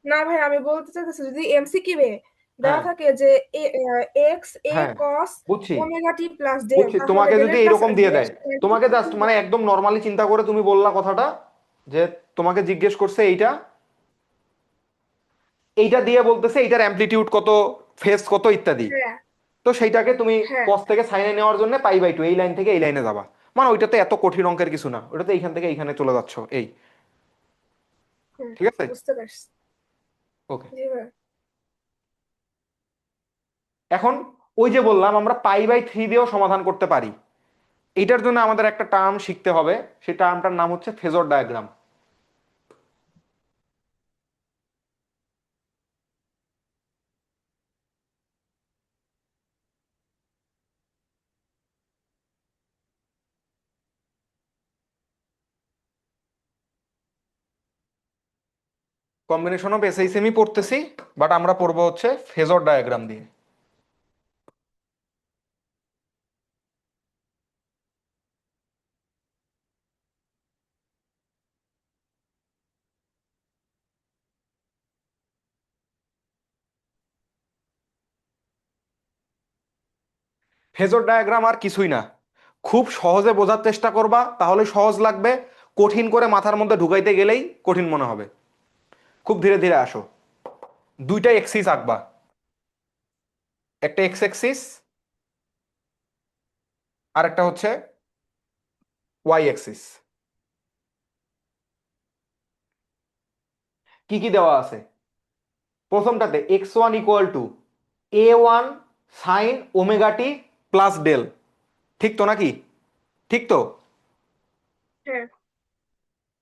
না ভাই, আমি বলতে চাইতেছি যদি এমসিকিউ এ দেওয়া হ্যাঁ, থাকে যে এক্স এ হ্যাঁ, কস বুঝছি, ওমেগা টি প্লাস ডেল, বুঝছি। তাহলে তোমাকে যদি ডেলের এরকম দিয়ে ডেলের দেয়, সাথে 90 তোমাকে যোগ জাস্ট করতে মানে হবে। একদম নর্মালি চিন্তা করে তুমি বললা কথাটা, যে তোমাকে জিজ্ঞেস করছে এইটা, এইটা দিয়ে বলতেছে এইটার অ্যামপ্লিটিউড কত, ফেজ কত ইত্যাদি। হ্যাঁ তো সেইটাকে তুমি হ্যাঁ কস থেকে সাইনে নেওয়ার জন্য π/2 এই লাইন থেকে এই লাইনে যাবা। মানে ওইটাতে এত কঠিন অঙ্কের কিছু না, ওটাতে এইখান থেকে এইখানে চলে যাচ্ছ, এই। হুম, ঠিক আছে, বুঝতে পারছি। ওকে। জি ভাই। এখন ওই যে বললাম আমরা π/3 দিয়েও সমাধান করতে পারি। এটার জন্য আমাদের একটা টার্ম শিখতে হবে, সেই টার্মটার নাম হচ্ছে ফেজর ডায়াগ্রাম। কম্বিনেশন অফ এসআইসিএমই পড়তেছি, বাট আমরা পড়বো হচ্ছে ফেজর ডায়াগ্রাম দিয়ে। ফেজর ডায়াগ্রাম আর কিছুই না, খুব সহজে বোঝার চেষ্টা করবা তাহলে সহজ লাগবে, কঠিন করে মাথার মধ্যে ঢুকাইতে গেলেই কঠিন মনে হবে। খুব ধীরে ধীরে আসো। দুইটা এক্সিস আঁকবা, একটা এক্স এক্সিস আর একটা হচ্ছে ওয়াই এক্সিস। কি কি দেওয়া আছে? প্রথমটাতে x1 equal to a1 sine omega T plus del, ঠিক তো নাকি? ঠিক তো? হ্যাঁ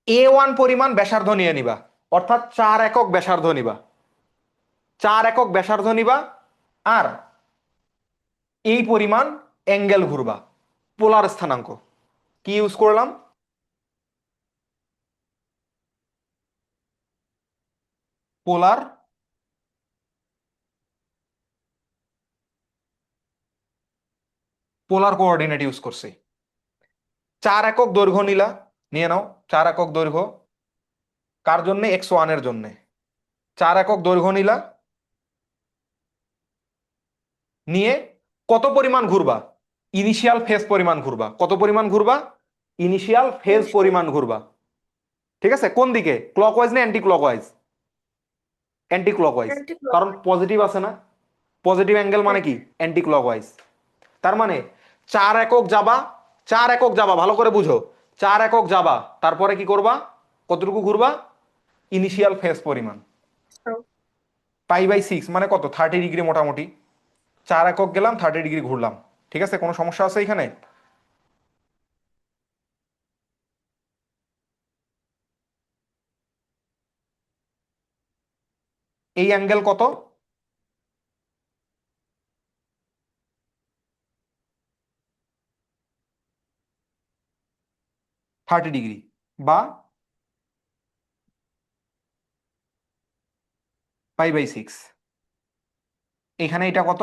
a1 পরিমাণ ব্যাসার্ধ নিয়ে নিবা, অর্থাৎ 4 একক ব্যাসার্ধ নিবা, 4 একক ব্যাসার্ধ নিবা। আর এই পরিমাণ অ্যাঙ্গেল ঘুরবা, পোলার স্থানাঙ্ক। কি ইউজ করলাম? পোলার পোলার কোঅর্ডিনেট ইউজ করছি। 4 একক দৈর্ঘ্য নিলা, নিয়ে নাও 4 একক দৈর্ঘ্য, কার জন্য? x1 এর জন্য। 4 একক দৈর্ঘ্য নিলা, নিয়ে কত পরিমাণ ঘুরবা? ইনিশিয়াল ফেজ পরিমাণ ঘুরবা। কত পরিমাণ ঘুরবা? ইনিশিয়াল ফেজ পরিমাণ ঘুরবা। ঠিক আছে, কোন দিকে? ক্লকওয়াইজ না anti clockwise? Anti clockwise, anti কারণ ক্লকওয়াইজ। পজিটিভ আছে না, পজিটিভ অ্যাঙ্গেল মানে হ্যাঁ কি? Anti clockwise. তার মানে 4 একক যাবা, 4 একক যাবা, ভালো করে বুঝো, 4 একক যাবা, তারপরে কি করবা? কতটুকু ঘুরবা? ইনিশিয়াল ফেজ পরিমাণ। π/6 মানে কত? 30 ডিগ্রি মোটামুটি। 4 একক গেলাম, 30 ডিগ্রি ঘুরলাম। ঠিক আছে, কোনো সমস্যা আছে এখানে? এই অ্যাঙ্গেল কত? থার্টি ডিগ্রি, বা π/6। এখানে এটা কত?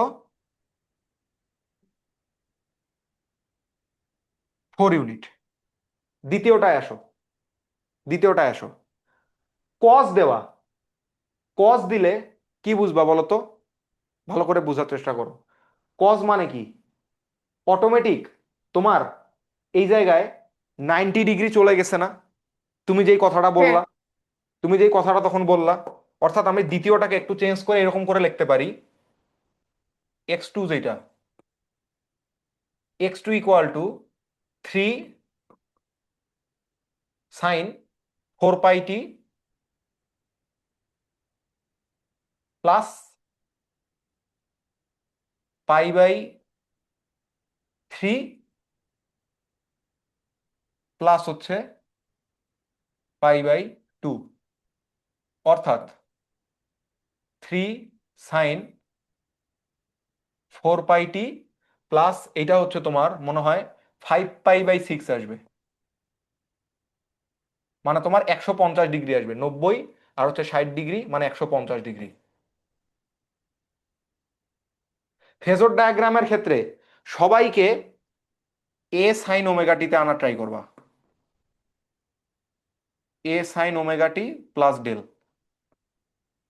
4 ইউনিট। দ্বিতীয়টায় আসো, দ্বিতীয়টায় আসো। কস দেওয়া, কস দিলে কি বুঝবা বলো তো? ভালো করে বোঝার চেষ্টা করো। কস মানে কি? অটোমেটিক তোমার এই জায়গায় 90 ডিগ্রি চলে গেছে না? তুমি যেই কথাটা হ্যাঁ বললা, তুমি যেই কথাটা তখন বললা, অর্থাৎ আমি দ্বিতীয়টাকে একটু চেঞ্জ করে এরকম করে লিখতে পারি, x2 যেটা, x2 = 3 sin 4πt plus π/3 plus হচ্ছে π/2, অর্থাৎ 3 sin 4πt প্লাস এটা হচ্ছে তোমার মনে হয় 5π/6 আসবে, মানে তোমার 150 ডিগ্রি আসবে। 90 আর হচ্ছে 60 ডিগ্রি, মানে 150 ডিগ্রি। ফেজর ডায়াগ্রামের ক্ষেত্রে সবাইকে a sin ωt আনা ট্রাই করবা। a sin ωt plus del.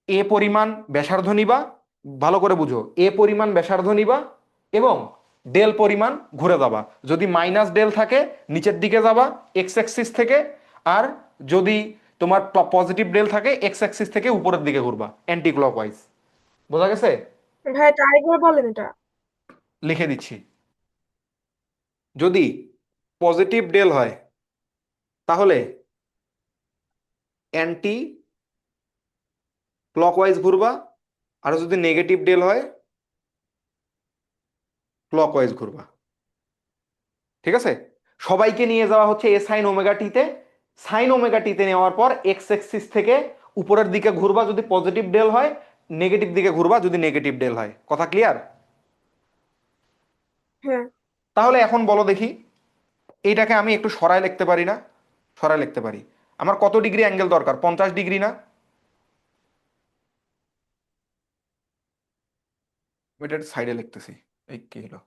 এ পরিমাণ ব্যাসার্ধ নিবা, ভালো করে বুঝো, এ পরিমাণ ব্যাসার্ধ নিবা এবং ডেল পরিমাণ ঘুরে যাবা। যদি মাইনাস ডেল থাকে নিচের দিকে যাবা এক্স অ্যাক্সিস থেকে, আর যদি তোমার পজিটিভ ডেল থাকে এক্স অ্যাক্সিস থেকে উপরের দিকে ঘুরবা অ্যান্টি ক্লকওয়াইজ। বোঝা গেছে? ভাই ট্রাই করে বলেন এটা। লিখে দিচ্ছি। যদি পজিটিভ ডেল হয় তাহলে অ্যান্টি ক্লকওয়াইজ ঘুরবা, আর যদি নেগেটিভ ডেল হয় ক্লকওয়াইজ ঘুরবা। ঠিক আছে, সবাইকে নিয়ে যাওয়া হচ্ছে a sin ωt-তে। sin ωt-তে নেওয়ার পর এক্স অ্যাক্সিস থেকে উপরের দিকে ঘুরবা যদি পজিটিভ ডেল হয়, নেগেটিভ দিকে ঘুরবা যদি নেগেটিভ ডেল হয়। কথা ক্লিয়ার? হ্যাঁ তাহলে এখন বলো দেখি, এইটাকে আমি একটু সরায় লিখতে পারি না? সরায় লিখতে পারি। আমার কত ডিগ্রি অ্যাঙ্গেল দরকার? 50 ডিগ্রি না? এটা সাইডে লিখতেছি। এই কি হলো?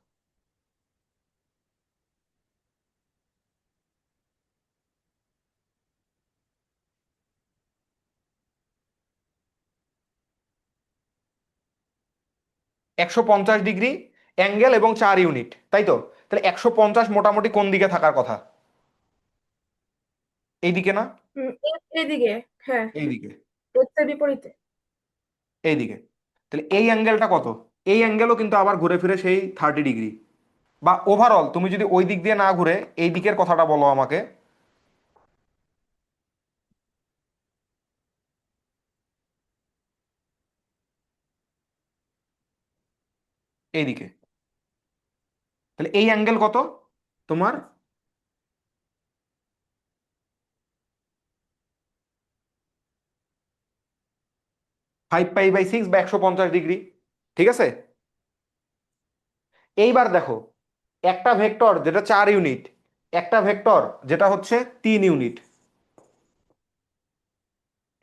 +150 ডিগ্রি অ্যাঙ্গেল এবং 4 ইউনিট, তাই তো? তাহলে 150 মোটামুটি কোন দিকে থাকার কথা? এইদিকে না? এদিকে। হ্যাঁ এইদিকে, এর বিপরীতে। এইদিকে। তাহলে এই অ্যাঙ্গেলটা কত? এই অ্যাঙ্গেলও কিন্তু আবার ঘুরে ফিরে সেই 30 ডিগ্রি। বা ওভারঅল তুমি যদি ওই দিক দিয়ে না ঘুরে এই দিকের কথাটা বলো আমাকে, এইদিকে, তাহলে এই অ্যাঙ্গেল কত তোমার? π/6 বা 150 ডিগ্রি। ঠিক আছে, এইবার দেখো, একটা ভেক্টর যেটা 4 ইউনিট, একটা ভেক্টর যেটা হচ্ছে 3 ইউনিট।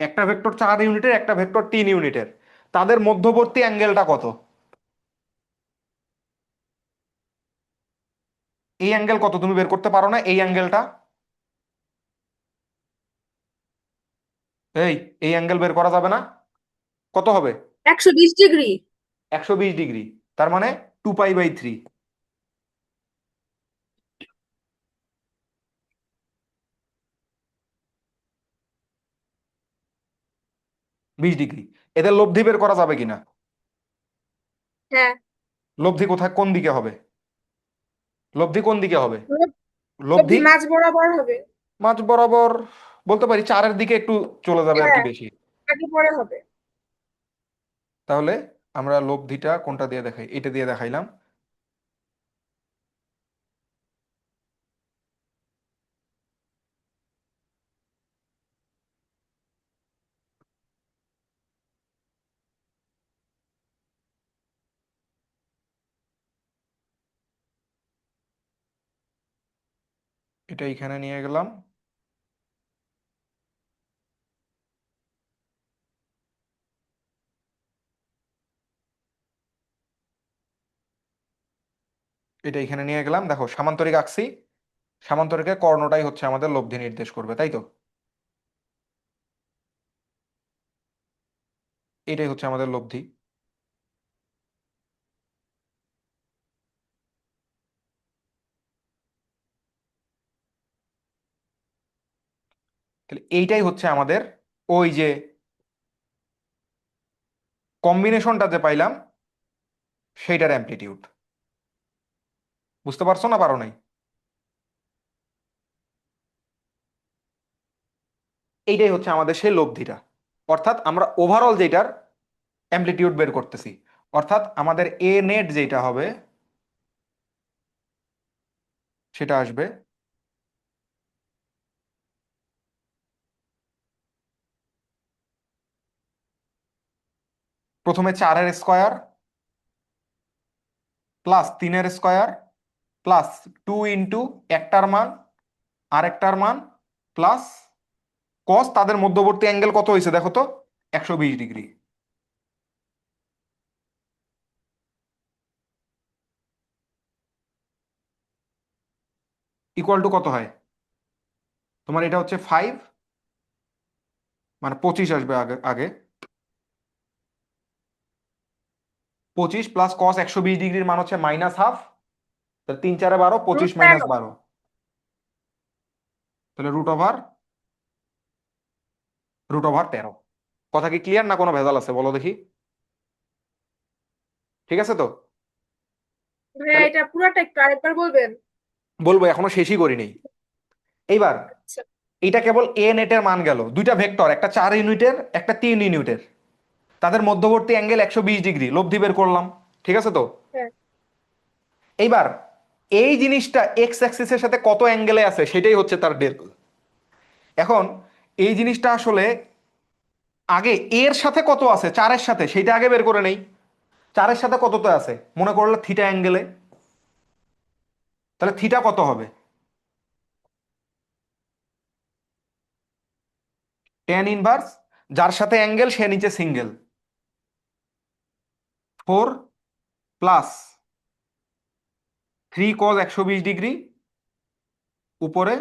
একটা ভেক্টর 4 ইউনিটের, একটা ভেক্টর 3 ইউনিটের, তাদের মধ্যবর্তী অ্যাঙ্গেলটা কত? এই অ্যাঙ্গেল কত তুমি বের করতে পারো না? এই অ্যাঙ্গেলটা, এই এই অ্যাঙ্গেল বের করা যাবে না? কত হবে? 120 ডিগ্রি। 120 ডিগ্রি। তার মানে 2π/3, 20 ডিগ্রি। এদের লব্ধি বের করা যাবে কিনা? হ্যাঁ, লব্ধি কোথায়, কোন দিকে হবে? লব্ধি কোন দিকে হবে? লব্ধি লব্ধি মাঝ বরাবর হবে। মাঝ বরাবর বলতে পারি, 4-এর দিকে একটু চলে যাবে আর কি হ্যাঁ, বেশি। আগে পরে হবে। তাহলে আমরা লব্ধিটা কোনটা দিয়ে দেখাই? এটা দিয়ে দেখাইলাম। এটা এখানে নিয়ে গেলাম। এটা এখানে নিয়ে গেলাম, দেখো সামান্তরিক আঁকছি। সামান্তরিকের কর্ণটাই হচ্ছে আমাদের লব্ধি নির্দেশ করবে, তাই তো? এটাই হচ্ছে আমাদের লব্ধি। তাহলে এইটাই হচ্ছে আমাদের ওই যে কম্বিনেশনটা যে পাইলাম, সেইটার অ্যামপ্লিটিউড। বুঝতে পারছো না পারো নাই? এইটাই হচ্ছে আমাদের সেই লব্ধিটা। অর্থাৎ আমরা ওভারঅল যেটার অ্যামপ্লিটিউড বের করতেছি। অর্থাৎ আমাদের এ নেট যেটা হবে সেটা আসবে প্রথমে 4-এর স্কোয়ার প্লাস 3-এর স্কোয়ার প্লাস 2 ইন্টু একটার মান আরেকটার মান প্লাস কস, তাদের মধ্যবর্তী অ্যাঙ্গেল কত হয়েছে দেখো তো, 120 ডিগ্রি। ইকুয়াল টু কত হয়? তোমার এটা হচ্ছে 5, মানে 25 আসবে আগে আগে। 25 প্লাস কস 120 ডিগ্রির মান হচ্ছে -হাফ। তাহলে 3-4-12, 25 মাইনাস √13। 12, তাহলে √13। কথা কি ক্লিয়ার না কোনো ভেজাল আছে বলো দেখি? ঠিক আছে তো? ভাইয়া, তাহলে এটা পুরাটা একটু আরেকবার বলবেন? বলবো, এখনো শেষই করিনি। এইবার আচ্ছা। এটা কেবল এ নেটের মান গেল, দুইটা ভেক্টর, একটা 4 ইউনিটের একটা 3 ইউনিটের, তাদের মধ্যবর্তী অ্যাঙ্গেল 120 ডিগ্রি, লব্ধি বের করলাম। ঠিক আছে তো? হ্যাঁ, এইবার এই জিনিসটা এক্স অ্যাক্সিসের সাথে কত অ্যাঙ্গেলে আছে সেটাই হচ্ছে তার ডেল। এখন এই জিনিসটা আসলে আগে এর সাথে কত আছে, 4-এর সাথে, সেইটা আগে বের করে নেই। 4-এর সাথে কততে আছে মনে করলে থিটা অ্যাঙ্গেলে, তাহলে থিটা কত হবে? tan 1, যার সাথে অ্যাঙ্গেল সে নিচে সিঙ্গেল, 4 + 3 cos 120 ডিগ্রি উপরে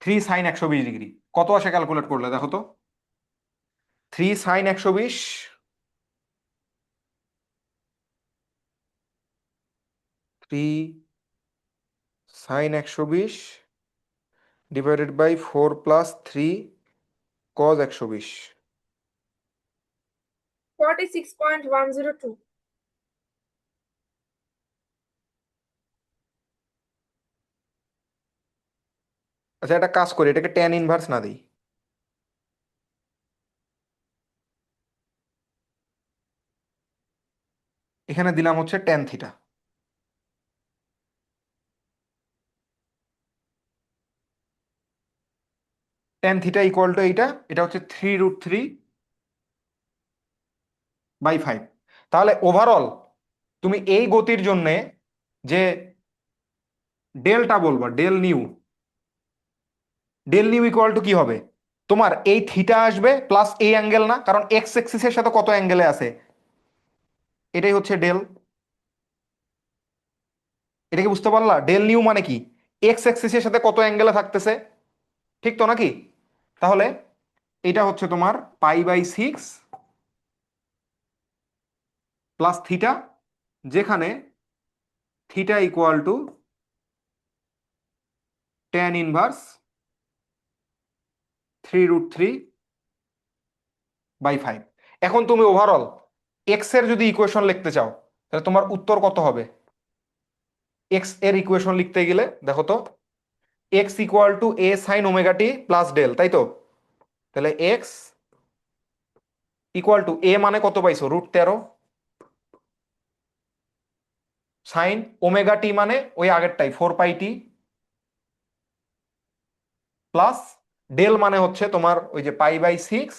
3 sin 120 ডিগ্রি। কত আসে ক্যালকুলেট করলে দেখো তো? 3 sin 120, 3 sin 120 divided by 4 + 3 cos 120। 46.102। আচ্ছা, একটা কাজ করি, এটাকে tan 1 না দিই, এখানে দিলাম হচ্ছে tan θ। tan θ ইকুয়াল টু এইটা, এটা হচ্ছে 3√3/5। তাহলে ওভারঅল তুমি এই গতির জন্য যে ডেলটা বলবা, ডেল নিউ ইকুয়াল টু কি হবে? তোমার এই থিটা আসবে প্লাস এই অ্যাঙ্গেল না, কারণ এক্স এক্সিসের সাথে কত অ্যাঙ্গেলে আছে, এটাই হচ্ছে ডেল। এটা কি বুঝতে পারলা? ডেল নিউ মানে কি, এক্স এক্সিসের সাথে কত অ্যাঙ্গেলে থাকতেছে, ঠিক তো নাকি? তাহলে এটা হচ্ছে তোমার π/6 প্লাস থিটা, যেখানে থিটা ইকুয়াল টু tan−1 3√3/5। এখন তুমি ওভারঅল এক্স এর যদি ইকুয়েশন লিখতে চাও তাহলে তোমার উত্তর কত হবে? এক্স এর ইকুয়েশন লিখতে গেলে দেখো তো, X equal to A sine omega T plus del, তাই তো? তাহলে এক্স ইকুয়াল টু এ মানে কত পাইছো, √13, সাইন ওমেগা টি মানে ওই আগেরটাই 4πt, প্লাস ডেল মানে হচ্ছে তোমার ওই যে π/6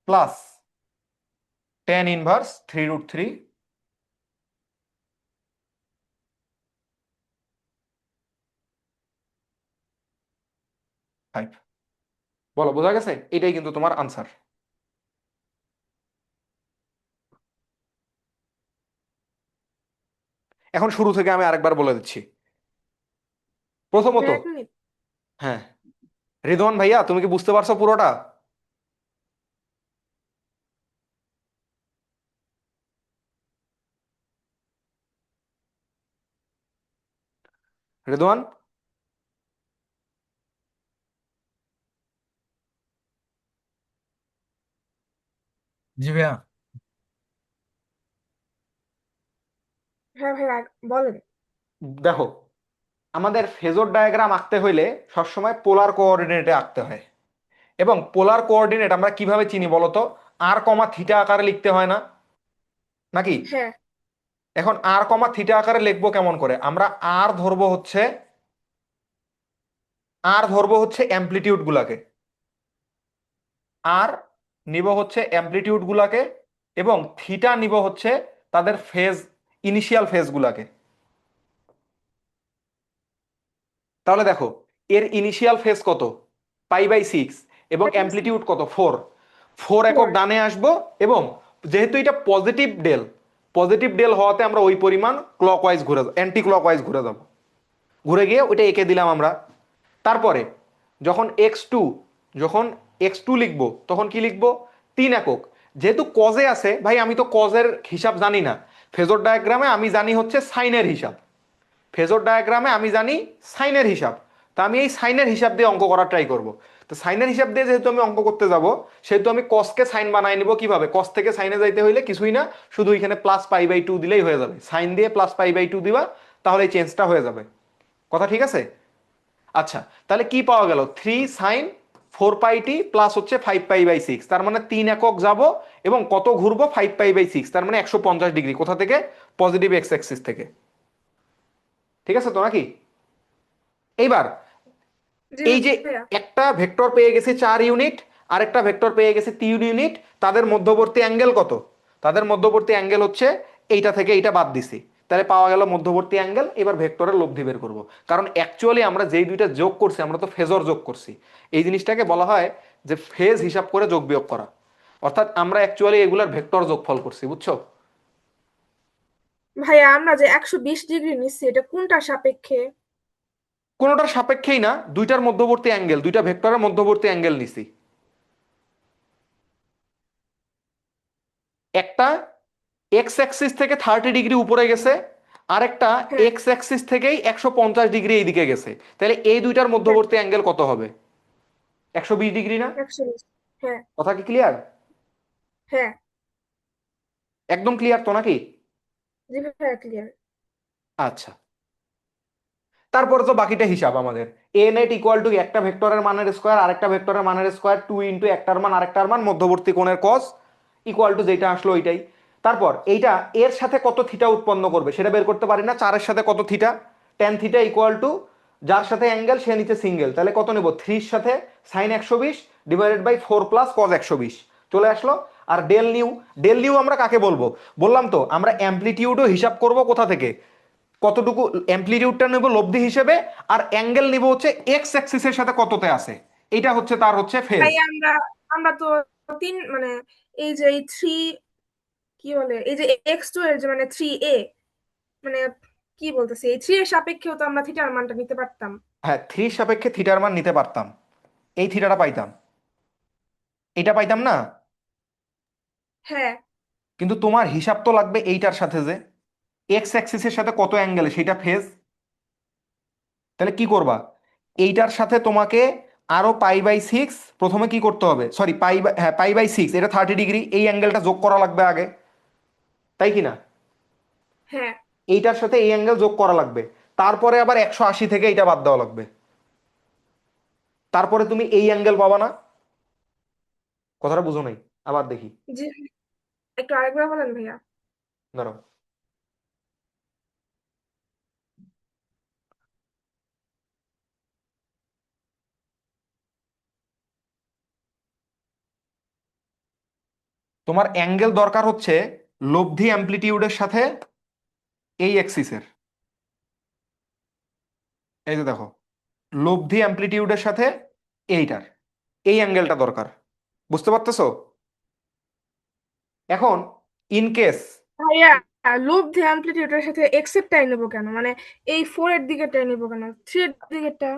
প্লাস tan−1 3√3। বলো বোঝা গেছে? এটাই কিন্তু তোমার আনসার। এখন শুরু থেকে আমি আরেকবার বলে দিচ্ছি। প্রথমত, ভাইয়া এক মিনিট। হ্যাঁ, রিদওয়ান ভাইয়া তুমি কি বুঝতে পারছো পুরোটা? রিদওয়ান, জি ভাইয়া। হ্যাঁ ভাইয়া বলেন। দেখো, আমাদের ফেজর ডায়াগ্রাম আঁকতে হইলে সবসময় পোলার কোঅর্ডিনেটে আঁকতে হয়, এবং পোলার কোঅর্ডিনেট আমরা কিভাবে চিনি বলতো? r, θ আকারে লিখতে হয় না, নাকি? হ্যাঁ এখন r, θ আকারে লিখবো কেমন করে? আমরা আর ধরবো হচ্ছে অ্যামপ্লিটিউড গুলাকে, আর নিব হচ্ছে অ্যামপ্লিটিউড গুলাকে, এবং থিটা নিব হচ্ছে তাদের ফেজ, ইনিশিয়াল ফেজ গুলাকে। তাহলে দেখো, এর ইনিশিয়াল ফেজ কত, π/6, এবং অ্যামপ্লিটিউড কত, 4 একক 4। ডানে আসবো, এবং যেহেতু এটা পজিটিভ ডেল হওয়াতে আমরা ওই পরিমাণ ক্লকওয়াইজ ঘুরে অ্যান্টি ক্লকওয়াইজ ঘুরে যাব, ঘুরে গিয়ে ওইটা এঁকে দিলাম আমরা। তারপরে যখন এক্স টু লিখবো তখন কি লিখবো, 3 একক। যেহেতু কজে আছে ভাই, আমি তো কজের হিসাব জানি না, ফেজর ডায়াগ্রামে আমি জানি হচ্ছে সাইনের হিসাব, ফেজর ডায়াগ্রামে আমি জানি সাইনের হিসাব। তা আমি এই সাইনের হিসাব দিয়ে অঙ্ক করার ট্রাই করব। তো সাইনের হিসাব দিয়ে যেহেতু আমি অঙ্ক করতে যাব, সেহেতু আমি কসকে সাইন বানাই নিব। কিভাবে? কস থেকে সাইনে যাইতে হইলে কিছুই না, শুধু এখানে +π/2 দিলেই হয়ে যাবে, সাইন দিয়ে +π/2 দিবা, তাহলে এই চেঞ্জটা হয়ে যাবে। কথা ঠিক আছে? আচ্ছা, তাহলে কি পাওয়া গেল, 3sin 4πt প্লাস হচ্ছে 5π/6, তার মানে 3 একক যাব, এবং কত ঘুরবো, 5π/6, তার মানে 150 ডিগ্রি। কোথা থেকে? পজিটিভ এক্স অ্যাক্সিস থেকে। ঠিক আছে তো নাকি? এইবার জি এই যে ভাইয়া। একটা ভেক্টর পেয়ে গেছে 4 ইউনিট, আরেকটা ভেক্টর পেয়ে গেছে 3 ইউনিট, তাদের মধ্যবর্তী অ্যাঙ্গেল কত? তাদের মধ্যবর্তী অ্যাঙ্গেল হচ্ছে এইটা থেকে এইটা বাদ দিছি, তাহলে পাওয়া গেল মধ্যবর্তী অ্যাঙ্গেল। এবার ভেক্টরের লব্ধি বের করব, কারণ অ্যাকচুয়ালি আমরা যেই দুইটা যোগ করছি আমরা তো ফেজর যোগ করছি। এই জিনিসটাকে বলা হয় যে ফেজ হিসাব করে যোগ বিয়োগ করা, অর্থাৎ আমরা অ্যাকচুয়ালি এগুলার ভেক্টর যোগফল করছি, বুঝছো? ভাইয়া আমরা যে 120 ডিগ্রি নিচ্ছি এটা কোনটার সাপেক্ষে? কোনোটার সাপেক্ষেই না, দুইটার মধ্যবর্তী অ্যাঙ্গেল, দুইটা ভেক্টরের মধ্যবর্তী অ্যাঙ্গেল নিছি। একটা এক্স অ্যাক্সিস থেকে 30 ডিগ্রি উপরে গেছে, আরেকটা হ্যাঁ এক্স অ্যাক্সিস থেকেই 150 ডিগ্রি এইদিকে গেছে, তাহলে এই দুইটার হ্যাঁ মধ্যবর্তী অ্যাঙ্গেল কত হবে? 120 ডিগ্রি না? 120। হ্যাঁ কথা কি ক্লিয়ার? হ্যাঁ। একদম ক্লিয়ার তো নাকি? জি ভাইয়া ক্লিয়ার। আচ্ছা, তারপরে তো বাকিটা হিসাব আমাদের। এ নেট ইকুয়াল টু একটা ভেক্টরের মানের স্কোয়ার আরেকটা ভেক্টরের মানের স্কোয়ার, 2 × একটার মান আরেকটার মান, মধ্যবর্তী কোণের কস, ইকুয়াল টু যেটা আসলো ওইটাই। তারপর এইটা এর সাথে কত থিটা উৎপন্ন করবে সেটা বের করতে পারি না, 4-এর সাথে কত থিটা, tan θ ইকুয়াল টু যার সাথে অ্যাঙ্গেল সে নিচে সিঙ্গেল, তাহলে কত নেব, 3-এর সাথে sin 120 / 4 + cos 120 চলে আসলো। আর ডেল নিউ আমরা কাকে বলবো? বললাম তো আমরা অ্যামপ্লিটিউডও হিসাব করব কোথা থেকে, কতটুকু অ্যামপ্লিটিউডটা নেব লব্ধি হিসেবে, আর অ্যাঙ্গেল নিব হচ্ছে এক্স অ্যাক্সিসের সাথে কততে আছে, এইটা হচ্ছে তার হচ্ছে ফেজ। ভাইয়া আমরা আমরা তো তিন মানে এই যে এই থ্রি কি বলে এই যে x2 এর যে মানে 3a মানে কি বলতেছে এই 3 এর সাপেক্ষেও তো আমরা থিটার মানটা নিতে পারতাম। হ্যাঁ, থ্রির সাপেক্ষে থিটার মান নিতে পারতাম, এই থিটাটা পাইতাম, এটা পাইতাম না। হ্যাঁ কিন্তু তোমার হিসাব তো লাগবে এইটার সাথে, যে এক্স অ্যাক্সিসের সাথে কত অ্যাঙ্গেল সেটা ফেজ। তাহলে কি করবা, এইটার সাথে তোমাকে আরো পাই/6 প্রথমে কি করতে হবে, সরি হ্যাঁ পাই/6, এটা 30 ডিগ্রি, এই অ্যাঙ্গেলটা যোগ করা লাগবে আগে, তাই কি না? হ্যাঁ এইটার সাথে এই অ্যাঙ্গেল যোগ করা লাগবে, তারপরে আবার 180 থেকে এটা বাদ দেওয়া লাগবে, তারপরে তুমি এই অ্যাঙ্গেল পাবা না। কথাটা বুঝো নাই, আবার দেখি। জি একটু আরেকবার বলেন ভাইয়া। দাঁড়াও, তোমার অ্যাঙ্গেল দরকার হচ্ছে লব্ধি অ্যামপ্লিটিউডের সাথে এই অ্যাক্সিসের, এই যে দেখো, লব্ধি অ্যামপ্লিটিউডের সাথে এইটার, এই অ্যাঙ্গেলটা দরকার, বুঝতে পারতেছো? এখন ইন কেস, ভাইয়া লব্ধি অ্যামপ্লিটিউডের সাথে এক্স এরটাই নেবো কেন, মানে এই 4 এর দিকেরটাই নেবো কেন, 3 এর দিকেরটা?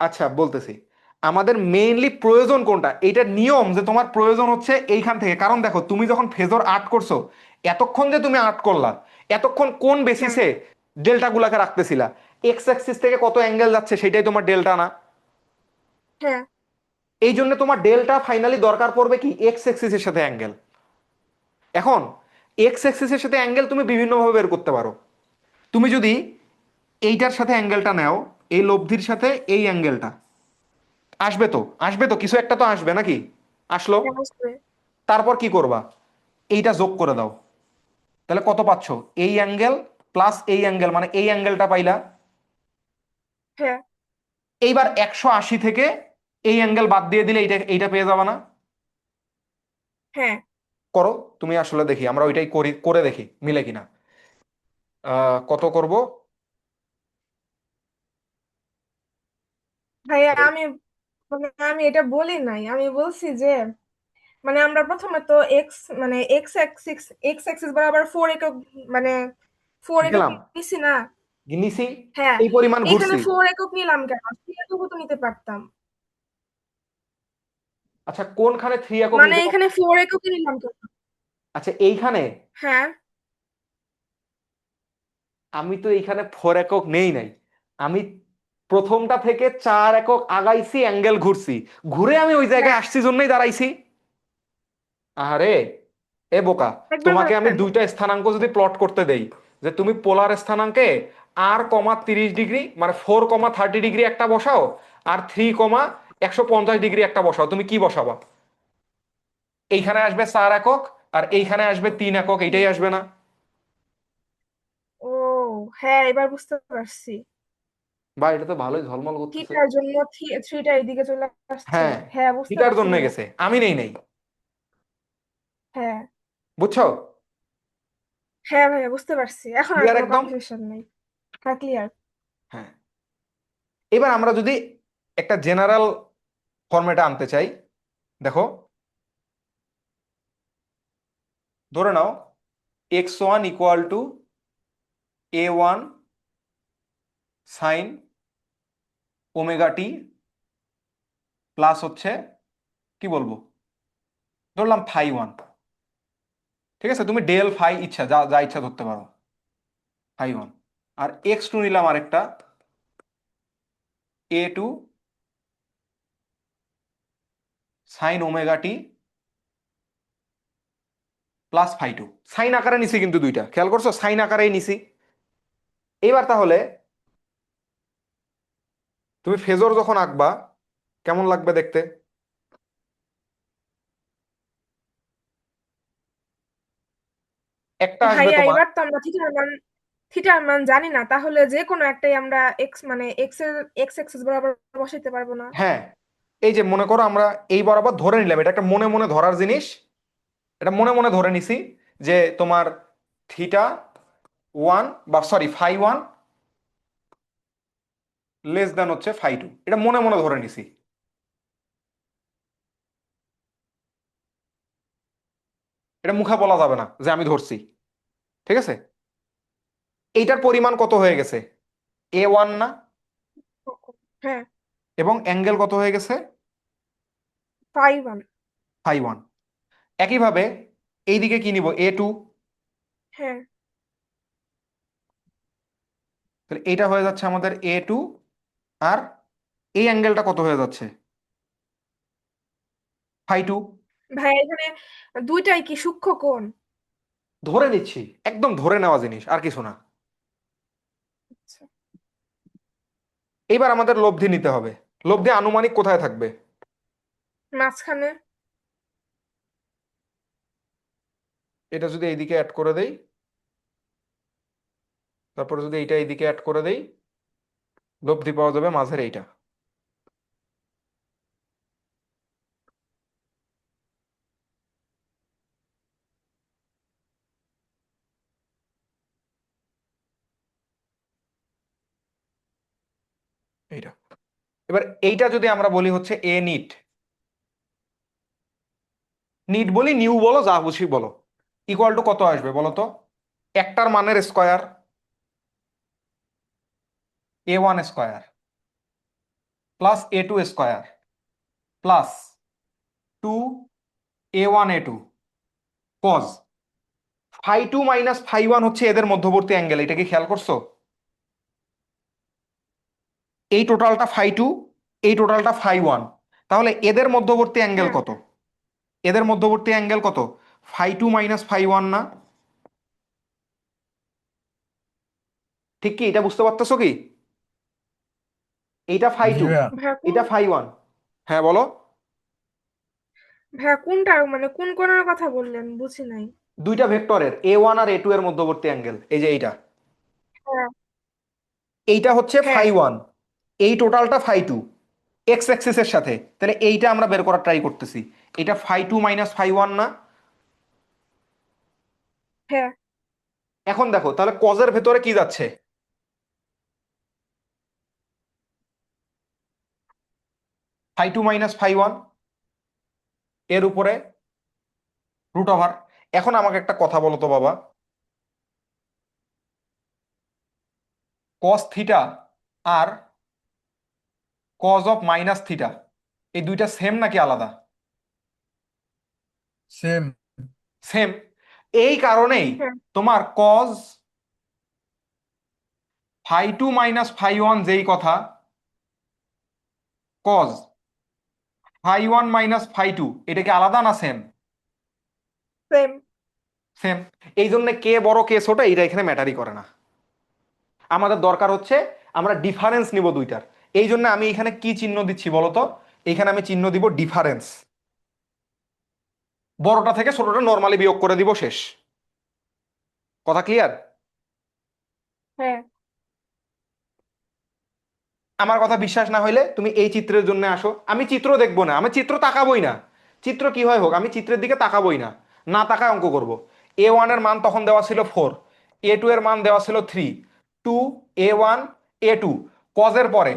আচ্ছা বলতেছি, আমাদের মেইনলি প্রয়োজন কোনটা, এইটার নিয়ম যে তোমার প্রয়োজন হচ্ছে এইখান থেকে, কারণ দেখো তুমি যখন ফেজর আর্ট করছো, এতক্ষণ যে তুমি আর্ট করলা, এতক্ষণ কোন হ্যাঁ বেসিসে ডেল্টা গুলাকে রাখতেছিলা, এক্স অ্যাক্সিস থেকে কত অ্যাঙ্গেল যাচ্ছে সেটাই তোমার ডেল্টা না? হ্যাঁ এই জন্য তোমার ডেল্টা ফাইনালি দরকার পড়বে কি, এক্স অ্যাক্সিসের সাথে অ্যাঙ্গেল। এখন এক্স অ্যাক্সিসের সাথে অ্যাঙ্গেল তুমি বিভিন্নভাবে বের করতে পারো। তুমি যদি এইটার সাথে অ্যাঙ্গেলটা নাও, এই লব্ধির সাথে এই অ্যাঙ্গেলটা, আসবে তো, আসবে তো, কিছু একটা তো আসবে নাকি, আসলো। হ্যাঁ আসবে। তারপর কি করবা, এইটা যোগ করে দাও, তাহলে কত পাচ্ছ, এই অ্যাঙ্গেল প্লাস এই অ্যাঙ্গেল, মানে এই অ্যাঙ্গেলটা পাইলা। হ্যাঁ এইবার 180 থেকে এই অ্যাঙ্গেল বাদ দিয়ে দিলে এইটা এইটা পেয়ে যাবা না? হ্যাঁ করো, তুমি আসলে দেখি আমরা ওইটাই করি, করে দেখি মিলে কিনা। কত করব, ভাইয়া আমি মানে আমি এটা বলি নাই, আমি বলছি যে মানে আমরা প্রথমে তো এক্স মানে এক্স অ্যাক্সিস বরাবর 4 একক মানে 4 একক গেলাম, নিছি না। নিছি, হ্যাঁ এই পরিমাণ এইখানে ঘুরছি। 4 একক নিলাম কেন, 3 এককও তো নিতে পারতাম। আচ্ছা কোনখানে 3 একক মানে নিতে এখানে 4 এককই নিলাম কেন? আচ্ছা এইখানে, হ্যাঁ আমি তো এইখানে 4 একক নেই নাই, আমি প্রথমটা থেকে 4 একক আগাইছি, অ্যাঙ্গেল ঘুরছি, ঘুরে আমি ওই জায়গায় হ্যাঁ আসছি জন্যই দাঁড়াইছি। আরে এ বোকা, একবার তোমাকে আমি বলেন। দুইটা স্থানাঙ্ক যদি প্লট করতে দেই, যে তুমি পোলার স্থানাঙ্কে r,30 ডিগ্রি মানে 4,30 ডিগ্রি একটা বসাও, আর 3,150 ডিগ্রি একটা বসাও, তুমি কি বসাবা? এইখানে আসবে 4 একক, আর এইখানে আসবে 3 একক, এইটাই আসবে না? ও হ্যাঁ এবার বুঝতে পারছি, বা এটা তো ভালোই ঝলমল করতেছে। থিটার জন্য থ্রিটা এইদিকে চলে আসছে। হ্যাঁ, হ্যাঁ বুঝতে এটার পারছি জন্য ভাইয়া। গেছে, আমি নেই নেই, হ্যাঁ বুঝছো? হ্যাঁ ভাইয়া বুঝতে পারছি, এখন আর ক্লিয়ার কোনো একদম? কনফিউশন নেই। হ্যাঁ ক্লিয়ার। হ্যাঁ, এবার আমরা যদি একটা জেনারেল ফরম্যাটে আনতে চাই, দেখো, ধরে নাও x1 = a1 সাইন ওমেগা টি প্লাস হচ্ছে কি বলবো, ধরলাম φ1, ঠিক আছে, তুমি ডেল ফাই ইচ্ছা যা যা ইচ্ছা ধরতে পারো, φ1। আর x2 নিলাম আরেকটা, a2 সাইন ওমেগা টি প্লাস φ2, সাইন আকারে নিছি, কিন্তু দুইটা খেয়াল করছো, সাইন আকারেই নিছি। এইবার তাহলে তুমি ফেজর যখন আঁকবা কেমন লাগবে দেখতে, একটা আসবে ভাইয়া তোমার, এবার তো আমরা থিটার মান জানি না, তাহলে যে কোনো একটাই আমরা এক্স মানে এক্স অ্যাক্সিস বরাবর বসাইতে পারবো না? হ্যাঁ, এই যে মনে করো আমরা এই বরাবর ধরে নিলাম, এটা একটা মনে মনে ধরার জিনিস, এটা মনে মনে ধরে নিছি যে তোমার θ1 বা সরি φ1 লেস দেন হচ্ছে φ2, এটা মনে মনে ধরে নিছি। এটা মুখে বলা যাবে না যে আমি ধরছি, ঠিক আছে? এইটার পরিমাণ কত হয়ে গেছে? A1 না? হ্যাঁ, এবং অ্যাঙ্গেল কত হয়ে গেছে? 5 1। φ1। একইভাবে এইদিকে কি নিব? A2। হ্যাঁ, তাহলে এইটা হয়ে যাচ্ছে আমাদের A2। আর এই অ্যাঙ্গেলটা কত হয়ে যাচ্ছে? φ2। ভাই এখানে দুইটাই কি সূক্ষ্ম কোণ? ধরে নিচ্ছি, একদম ধরে নেওয়া জিনিস, আর কিছু না। আচ্ছা, এইবার আমাদের লব্ধি নিতে হবে। লব্ধি আনুমানিক কোথায় থাকবে? মাঝখানে। এটা যদি এইদিকে অ্যাড করে দেই, তারপরে যদি এইটা এইদিকে অ্যাড করে দেই, লব্ধি পাওয়া যাবে মাঝের এইটা। এইটা। এবার এইটা যদি আমরা বলি হচ্ছে এ নিট, নিট বলি, নিউ বলো, যা খুশি বলো, ইকুয়াল টু কত আসবে বলো তো? একটার মানের square, A1 square plus A2 square plus 2 A1 A2 cos φ2 minus φ1 হচ্ছে এদের মধ্যবর্তী অ্যাঙ্গেল। এটা কি খেয়াল করছো? এই টোটালটা φ2, এই টোটালটা φ1। তাহলে এদের মধ্যবর্তী অ্যাঙ্গেল হ্যাঁ, কত? এদের মধ্যবর্তী অ্যাঙ্গেল কত? φ2 মাইনাস φ1 না? ঠিক কি? এটা বুঝতে পারতেছো কি? এইটা জি φ2, ভাইয়া। ভাইয়া কোন এটা φ1। হ্যাঁ বলো। ভাইয়া কোনটা মানে কোন কোণের কথা বললেন বুঝি নাই। দুইটা ভেক্টরের A1 আর A2 এর মধ্যবর্তী অ্যাঙ্গেল, এই যে এইটা। হ্যাঁ, এইটা হচ্ছে হ্যাঁ, φ1, এই টোটালটা φ2 এক্স অ্যাক্সিসের সাথে। তাহলে এইটা আমরা বের করার ট্রাই করতেছি। এটা φ2 মাইনাস φ1 না? হ্যাঁ, এখন দেখো তাহলে কজের ভেতরে কি যাচ্ছে? φ2 মাইনাস φ1 এর উপরে রুট ওভার। এখন আমাকে একটা কথা বলো তো বাবা, কস থিটা আর কজ অফ মাইনাস থিটা, এই দুইটা সেম নাকি আলাদা? সেম। সেম। এই কারণেই হ্যাঁ, তোমার কজ φ2 মাইনাস φ1 যেই কথা, কজ φ1 মাইনাস φ2 এটা কি আলাদা না সেম? সেম। সেম। এই জন্য কে বড় কে ছোট এইটা এখানে ম্যাটারই করে না। আমাদের দরকার হচ্ছে আমরা ডিফারেন্স নিব দুইটার। এই জন্য আমি এখানে কি চিহ্ন দিচ্ছি বলো তো? এখানে আমি চিহ্ন দিব ডিফারেন্স। বড়টা থেকে ছোটটা নর্মালি বিয়োগ করে দিব, শেষ। কথা ক্লিয়ার? হ্যাঁ, আমার কথা বিশ্বাস না হইলে তুমি এই চিত্রের জন্য আসো, আমি চিত্র দেখবো না, আমি চিত্র তাকাবোই না। চিত্র কি হয় হোক, আমি চিত্রের দিকে তাকাবোই না, না তাকায় অঙ্ক করব। A1 এর মান তখন দেওয়া ছিল 4, A2 এর মান দেওয়া ছিল 3, 2 A1 A2। কজের পরে,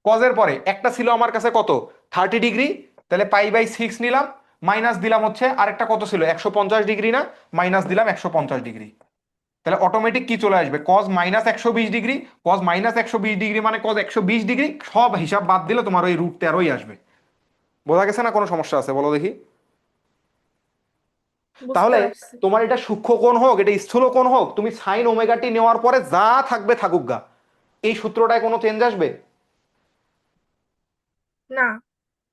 কজের পরে একটা ছিল আমার কাছে কত? 30 ডিগ্রি। তাহলে পাই/6 নিলাম, মাইনাস দিলাম হচ্ছে আরেকটা কত ছিল, 150 ডিগ্রি না? মাইনাস দিলাম 150 ডিগ্রি। তাহলে অটোমেটিক কি চলে আসবে? Cause minus 120 degree. Cause minus 120 degree মানে কজ 120 ডিগ্রি। সব হিসাব বাদ দিলে তোমার ওই √13 আসবে। বোঝা গেছে না? কোনো সমস্যা আছে বলো দেখি। বুঝতে তাহলে পারছি। তোমার এটা সূক্ষ্ম কোণ হোক, এটা স্থূল কোণ হোক, তুমি সাইন ওমেগা টি নেওয়ার পরে যা থাকবে থাকুক গা, এই সূত্রটায় কোনো চেঞ্জ আসবে? না,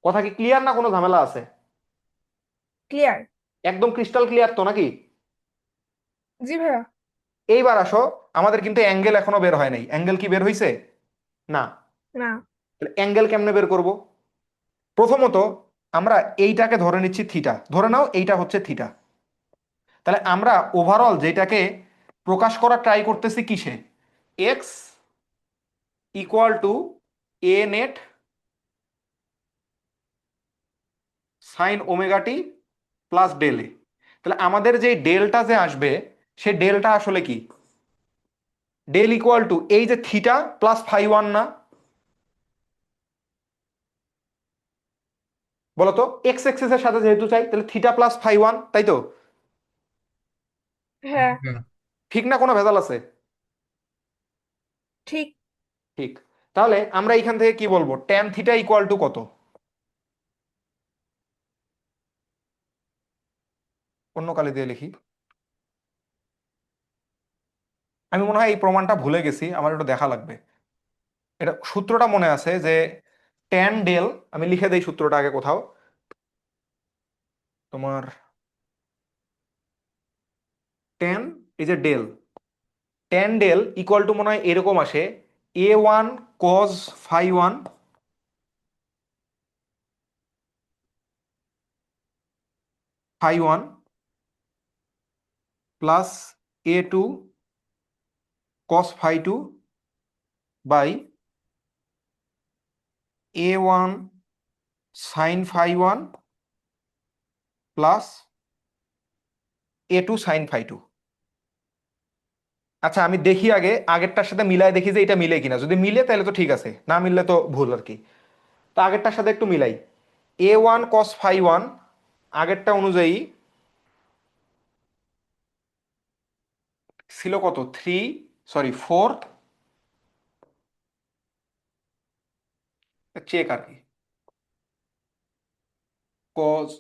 কথা কি ক্লিয়ার না কোনো ঝামেলা আছে? ক্লিয়ার। একদম ক্রিস্টাল ক্লিয়ার তো নাকি? জি ভাইয়া। এইবার আসো, আমাদের কিন্তু অ্যাঙ্গেল এখনো বের হয় নাই। অ্যাঙ্গেল কি বের হয়েছে? না। না, অ্যাঙ্গেল কেমনে বের করব? প্রথমত আমরা এইটাকে ধরে নিচ্ছি থিটা, ধরে নাও এইটা হচ্ছে থিটা। তাহলে আমরা ওভারঅল যেটাকে প্রকাশ করা ট্রাই করতেছি কিসে? X equal to A net sine omega T plus del A. তাহলে আমাদের যে ডেলটা যে আসবে, সে ডেলটা আসলে কি? ডেল ইকুয়াল টু এই যে থিটা প্লাস φ1 না? বলতো এক্স এক্সিসের সাথে যেহেতু চাই, তাহলে থিটা প্লাস φ1, তাই তো? হ্যাঁ, ঠিক না, কোনো ভেজাল আছে? ঠিক। ঠিক। তাহলে আমরা এখান থেকে কি বলবো, ট্যান থিটা ইকুয়াল টু কত? অন্য কালি দিয়ে লিখি। আমি মনে হয় এই প্রমাণটা ভুলে গেছি, আমার একটু দেখা লাগবে। এটা সূত্রটা মনে আছে যে ট্যান ডেল, আমি লিখে দেই সূত্রটা আগে কোথাও। তোমার ট্যান, এই যে del, tan del equal to মনে হয় এরকম আসে, A1 cos phi 1 phi 1 plus A2 cos phi 2 by A1 sin phi 1 plus A2 sin phi 2। আচ্ছা আমি দেখি আগে আগেরটার সাথে মিলাই দেখি যে এটা মিলে কিনা, যদি মিলে তাহলে তো ঠিক আছে, না মিললে তো ভুল আর কি। তো আগেরটার সাথে একটু মিলাই। A1 cos phi 1 আগেরটা অনুযায়ী ছিল কত, 4, চেক আর কি,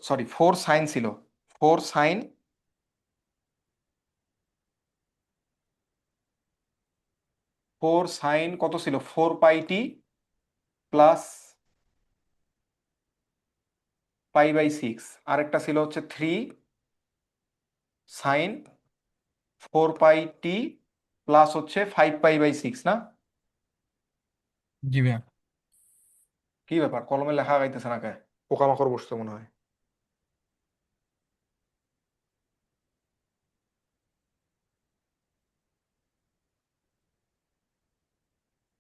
সরি 4 সাইন ছিল, 4 সাইন, 4 সাইন কত ছিল, 4 পাই টি প্লাস পাই/6। আরেকটা ছিল হচ্ছে 3 সাইন 4 পাই টি প্লাস হচ্ছে 5 পাই/6 না? জি ভাইয়া। কি ব্যাপার, কলমে লেখা গাইতেছে না কে? পোকামাকড় বসছে মনে হয়।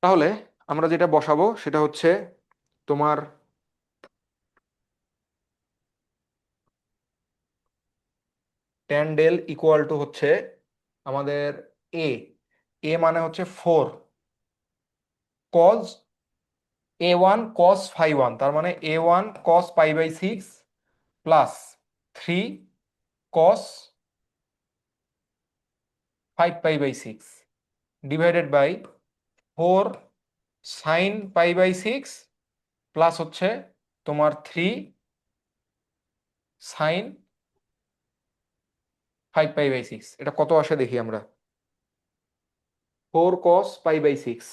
তাহলে আমরা যেটা বসাবো সেটা হচ্ছে তোমার ট্যান ডেল ইকুয়াল টু হচ্ছে আমাদের এ, এ মানে হচ্ছে 4 কজ A1 cos phi 1, তার মানে A1 cos পাই/6 প্লাস 3 cos 5 পাই/6 ডিভাইডেড বাই 4 sin পাই/6 প্লাস হচ্ছে তোমার 3 sin 5 পাই/6। এটা কত আসে দেখি আমরা, 4 cos পাই/6,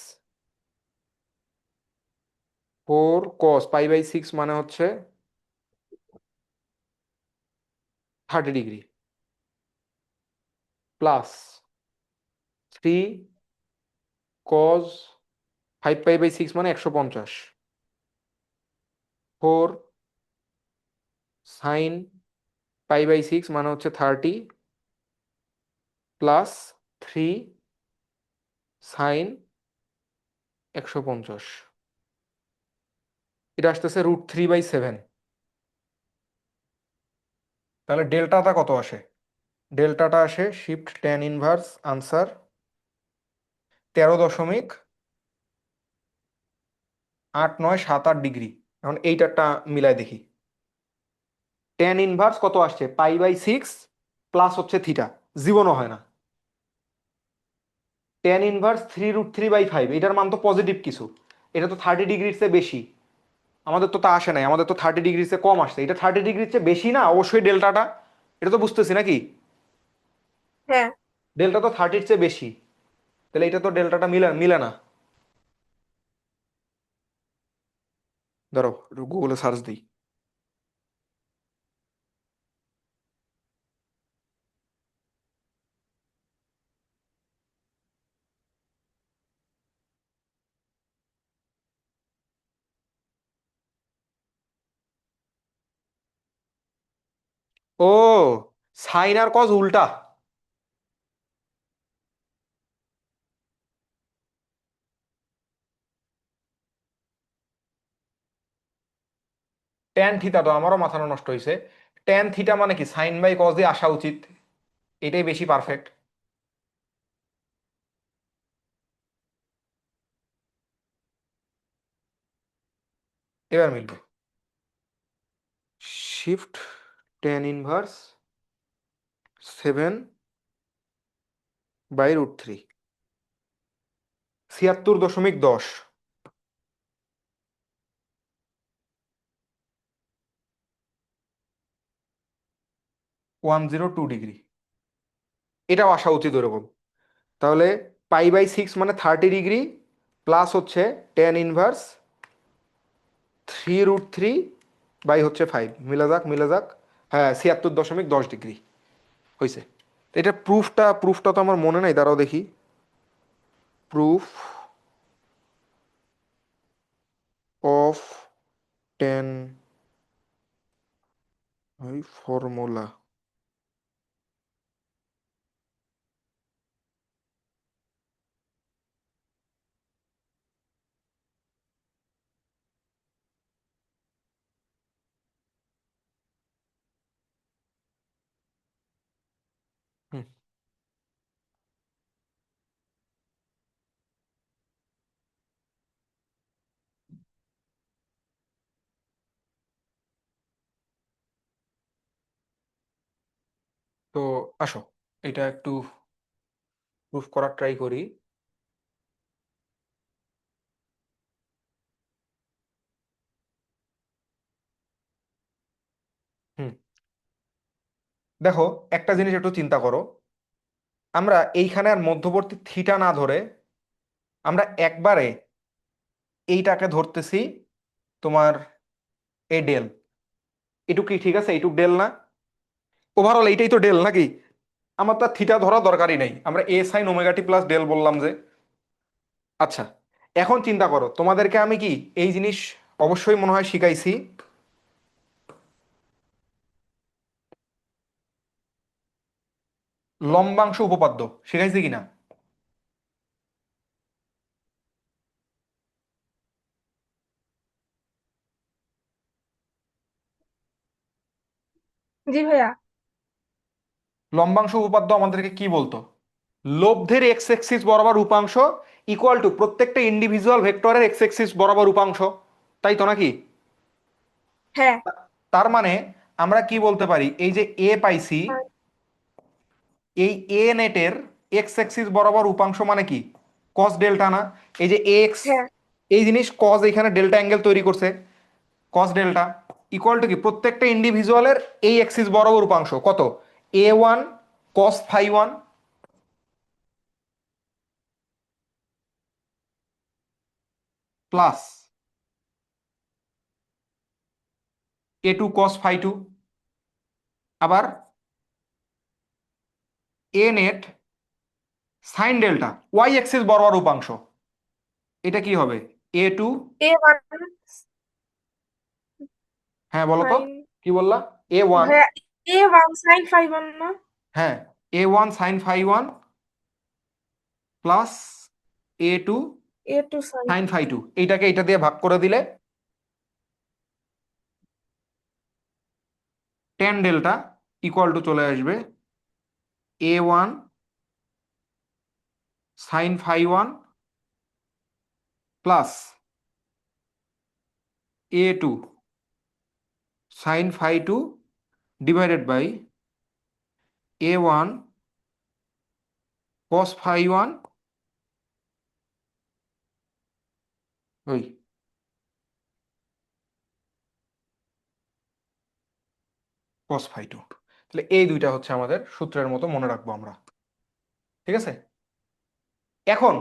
4 cos পাই/6 মানে হচ্ছে 30 ডিগ্রি প্লাস 3 cos 5 পাই/6 মানে 150, 4 sin পাই/6 মানে হচ্ছে 30 প্লাস 3 sin 150, এটা আসতেছে √3/7। তাহলে ডেল্টাটা কত আসে? ডেল্টাটা আসে shift tan inverse answer 13.8978 degree. এখন এইটারটা মিলাই দেখি, ট্যান ইনভার্স কত আসছে, পাই/6 প্লাস হচ্ছে থিটা, জীবনও হয় না। ট্যান ইনভার্স 3√3/5, এটার মান তো পজিটিভ কিছু, এটা তো 30 ডিগ্রির চেয়ে বেশি। আমাদের তো তা আসে নাই, আমাদের তো 30 ডিগ্রির চেয়ে কম আসছে, এটা 30 ডিগ্রির চেয়ে বেশি না অবশ্যই ডেল্টাটা, এটা তো বুঝতেছি নাকি? হ্যাঁ, ডেল্টা তো 30-র চেয়ে বেশি, তাহলে এটা তো ডেল্টাটা মিলে মিলে না। ধরো গুগলে সার্চ দিই। ও, সাইন আর কজ উল্টা। ট্যান থিটা তো আমারও মাথা নষ্ট হয়েছে। ট্যান থিটা মানে কি, সাইন বাই কজ দিয়ে আসা উচিত, এটাই বেশি পারফেক্ট। এবার মিলবে, শিফট ট্যান ইনভার্স 7 √3, 76.10, 102 ডিগ্রি। এটাও আসা উচিত ওরকম। তাহলে π/6 মানে 30 ডিগ্রি, প্লাস হচ্ছে tan−1 3√3 বাই হচ্ছে 5, মিলা যাক মিলা যাক। হ্যাঁ, 76.10 ডিগ্রি হয়েছে। এটা প্রুফটা তো আমার মনে নাই, দাঁড়াও দেখি। Proof of tan formula. Hmm, তো আসো এটা একটু প্রুফ করার ট্রাই করি। হুম, দেখো একটা জিনিস একটু চিন্তা করো। আমরা এইখানে আর মধ্যবর্তী থিটা না ধরে আমরা একবারে এইটাকে ধরতেছি, তোমার এ ডেল। এটুক কি ঠিক আছে? এইটুক ডেল না? ওভারঅল এইটাই তো ডেল নাকি? আমার তো থিটা ধরা দরকারই নাই, আমরা a sin ω t+ডেল বললাম যে। আচ্ছা, এখন চিন্তা করো, তোমাদেরকে আমি কি এই জিনিস অবশ্যই মনে হয় শিখাইছি, লম্বাংশ উপপাদ্য শিখাইছি কিনা? জি ভাইয়া। লম্বাংশ উপপাদ্য আমাদেরকে কি বলতো? লব্ধের এক্স এক্সিস বরাবর উপাংশ ইকুয়াল টু প্রত্যেকটা ইন্ডিভিজুয়াল ভেক্টরের এক্স এক্সিস বরাবর উপাংশ, তাই তো নাকি? হ্যাঁ। তার মানে আমরা কি বলতে পারি, এই যে এ পাইছি, আর এই এ নেটের এক্স অ্যাক্সিস বরাবর উপাংশ মানে কি? কস ডেল্টা না? এই যে এক্স, হ্যাঁ। এই জিনিস কস এখানে ডেল্টা অ্যাঙ্গেল তৈরি করছে, কস ডেল্টা ইকুয়াল টু কি প্রত্যেকটা ইন্ডিভিজুয়ালের এই অ্যাক্সিস বরাবর উপাংশ কত? a1 cos φ1 plus a2 cos φ2, আবার A net sine delta y axis বরাবর উপাংশ, এটা কি হবে? a2, A1 হ্যাঁ বলো তো, সাইন, কি বললা? a1, ভাইয়া A1 সাইন 5 না? হ্যাঁ a1 sin φ1 plus a2 A2 sign. sin φ2, এইটাকে এইটা দিয়ে ভাগ করে দিলে tan ডেল্টা ইকুয়াল টু চলে আসবে a1 sin φ1 plus a2 sin φ2 divided by a1 cos φ1, ওই cos φ2। তাহলে এই দুইটা হচ্ছে আমাদের সূত্রের মতো মনে রাখবো আমরা, ঠিক আছে? এখন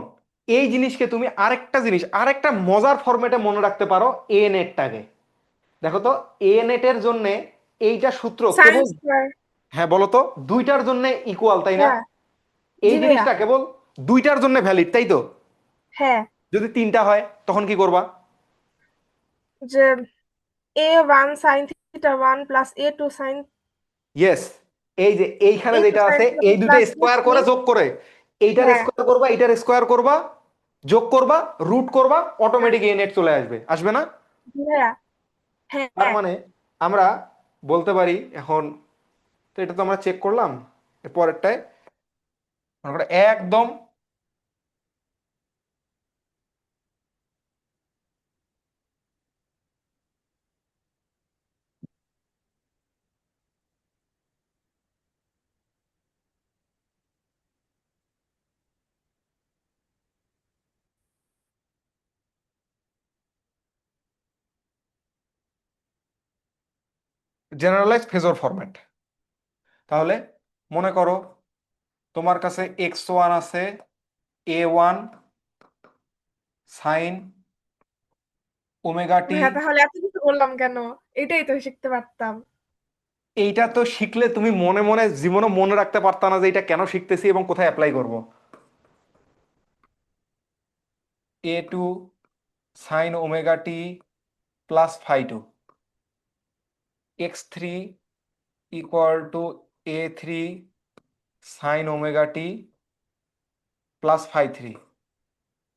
এই জিনিসকে তুমি আরেকটা জিনিস আরেকটা মজার ফরম্যাটে মনে রাখতে পারো, এ নেটটাকে। দেখো তো, এ নেটের জন্য এইটা সূত্র সাইন কেবল, স্কয়ার। হ্যাঁ বলো তো, দুইটার জন্য ইকুয়াল তাই না? হ্যাঁ। এই জি ভাইয়া। জিনিসটা কেবল দুইটার জন্য ভ্যালিড তাই তো? হ্যাঁ। যদি তিনটা হয় তখন কি করবা? যে A1 sine theta 1 plus A2 sine yes, এই যে এইখানে A2 যেটা সাইন আছে থিটা এই দুইটা প্লাস স্কোয়ার B3। করে যোগ করে, এইটার হ্যাঁ। স্কোয়ার করবা এইটার স্কোয়ার করবা, যোগ করবা, রুট করবা, অটোমেটিক এই নেট চলে আসবে, আসবে না? জি ভাইয়া। তার হ্যাঁ। মানে আমরা বলতে পারি এখন, তো এটা তো আমরা চেক করলাম, এর পরেরটায় মনে করো একদম জেনারেলাইজ ফেজর ফরম্যাট। তাহলে মনে করো তোমার কাছে x1 আছে a1 সাইন ওমেগা টি। ভাইয়া তাহলে এত কিছু বললাম কেন? এটাই তো শিখতে পারতাম। এইটা তো শিখলে তুমি মনে মনে জীবনে মনে রাখতে পারতা না যে এটা কেন শিখতেছি এবং কোথায় অ্যাপ্লাই করব। a2 sine omega T plus phi 2, x3 equal to a3 sine omega T plus phi 3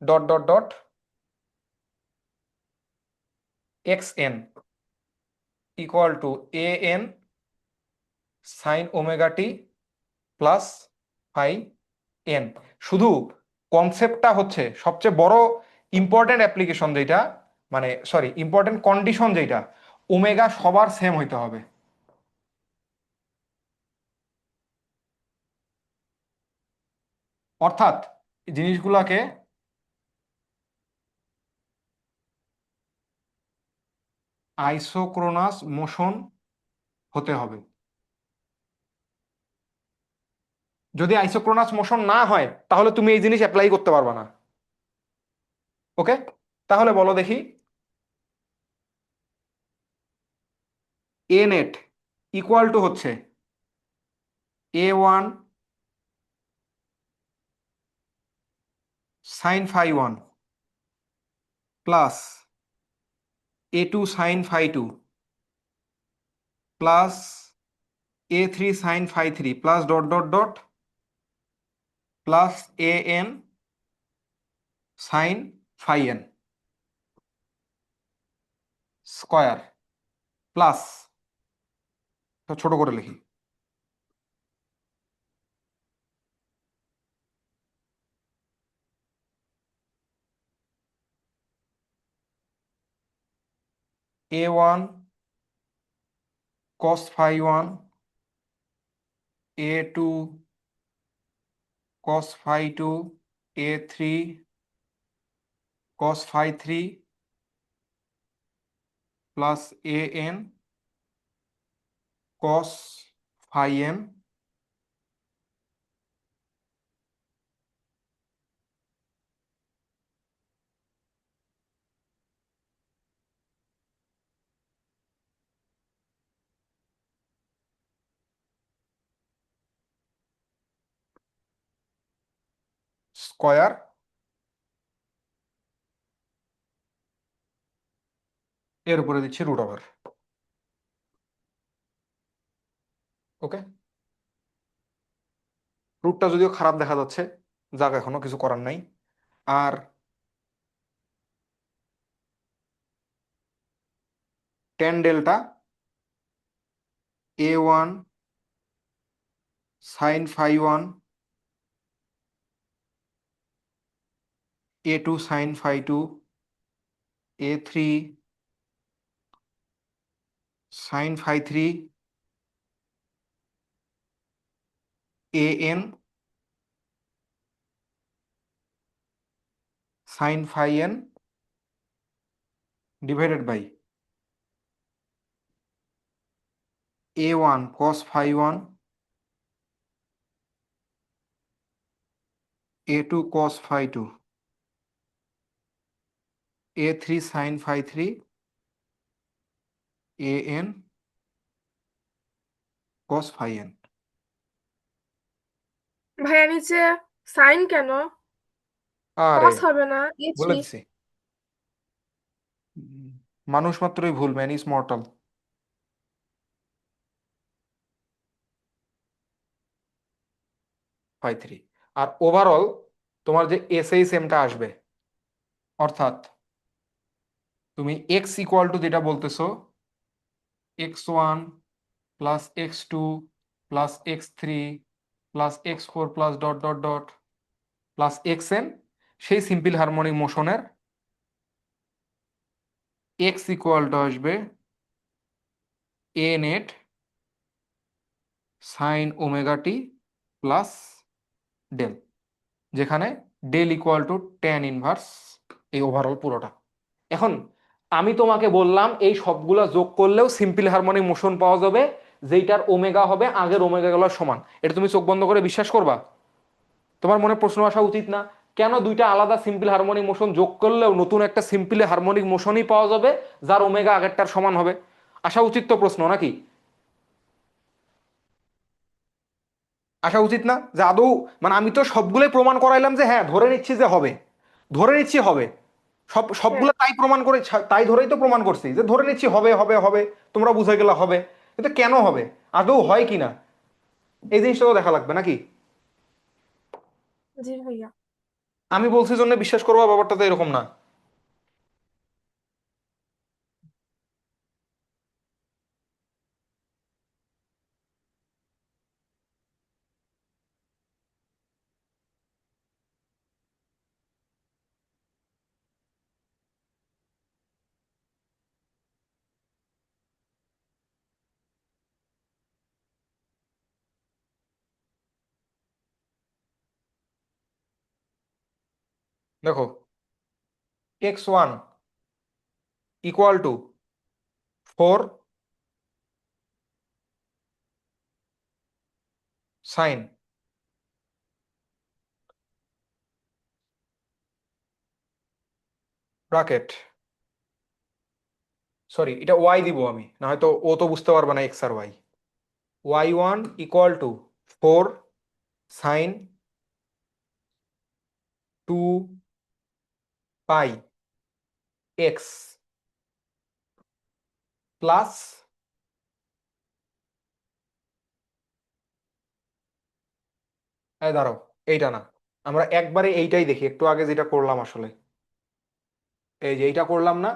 dot dot dot xn equal to an sine omega T plus phi শুধু কনসেপ্টটা হচ্ছে সবচেয়ে বড় ইম্পর্টেন্ট অ্যাপ্লিকেশন যেটা, মানে সরি ইম্পর্টেন্ট কন্ডিশন যেটা, ওমেগা সবার সেম হইতে হবে। অর্থাৎ এই জিনিসগুলোকে আইসোক্রোনাস মোশন হতে হবে। যদি আইসোক্রোনাস মোশন না হয় তাহলে তুমি এই জিনিস অ্যাপ্লাই করতে পারবে না। ওকে, তাহলে বলো দেখি এ নেট ইকুয়াল টু হচ্ছে a1 sine phi 1 plus a2 sine phi 2 plus a3 sine phi 3 plus dot dot dot plus an sine phi square plus, ছোট করে লিখি, a1 cos phi 1, a2 cos phi 2, a3 cos phi 3 plus an cos phi square এর উপরে দিচ্ছি √ওভার। ওকে, রুটটা যদিও খারাপ দেখা যাচ্ছে, যাক এখনো কিছু করার নাই। আর tan delta a1 sine phi 1, a2 sine phi 2, a3 sine phi 3, an sine phi divided by a1 cos phi 1, a2 cos phi 2, a3 sine phi 3, an cos phi ভাইয়া নিচে সাইন কেন? আরে কস হবে না, বলে a3। দিছি, মানুষ মাত্রই ভুল, ম্যান ইজ মর্টাল। ফাই 3 আর ওভারঅল তোমার যে এসএইচএমটা আসবে, অর্থাৎ তুমি এক্স ইকুয়াল টু যেটা বলতেছো x1 plus x2 plus x3 plus x4 plus dot dot dot plus xn, সেই সিম্পল হারমোনিক মোশনের এক্স ইকুয়াল টু আসবে A net sine omega T plus del, যেখানে del equal to tan inverse এই ওভারঅল পুরোটা। এখন আমি তোমাকে বললাম এই সবগুলা যোগ করলেও সিম্পল হারমোনিক মোশন পাওয়া যাবে, যেইটার ওমেগা হবে আগের ওমেগা গুলোর সমান। এটা তুমি চোখ বন্ধ করে বিশ্বাস করবা? তোমার মনে প্রশ্ন আসা উচিত না কেন দুইটা আলাদা সিম্পল হারমোনিক মোশন যোগ করলেও নতুন একটা সিম্পল হারমোনিক মোশনই পাওয়া যাবে যার ওমেগা আগেরটার সমান হবে? আসা উচিত তো প্রশ্ন, নাকি? আসা উচিত না যে আদৌ, মানে আমি তো সবগুলোই প্রমাণ করাইলাম যে হ্যাঁ ধরে নিচ্ছি যে হবে, ধরে নিচ্ছি হবে, হ্যাঁ, সবগুলো তাই প্রমাণ করে, তাই ধরেই তো প্রমাণ করছি যে ধরে নিচ্ছি হবে হবে হবে, তোমরা বুঝে গেলে হবে। কিন্তু কেন হবে, আদৌ হয় কি না, এই জিনিসটা তো দেখা লাগবে নাকি? জি ভাইয়া। আমি বলছি জন্য বিশ্বাস করবো, ব্যাপারটা তো এরকম না। দেখো, x1 equal to 4 sine bracket, sorry এটা ওয়াই দিব আমি, না হয়তো ও তো বুঝতে পারবে না এক্স আর Y. y1 equal to 4 sine 2 pi X plus, এই দাঁড়াও, এইটা না, আমরা একবারে এইটাই দেখি, একটু আগে যেটা করলাম আসলে, এই যে এইটা করলাম না,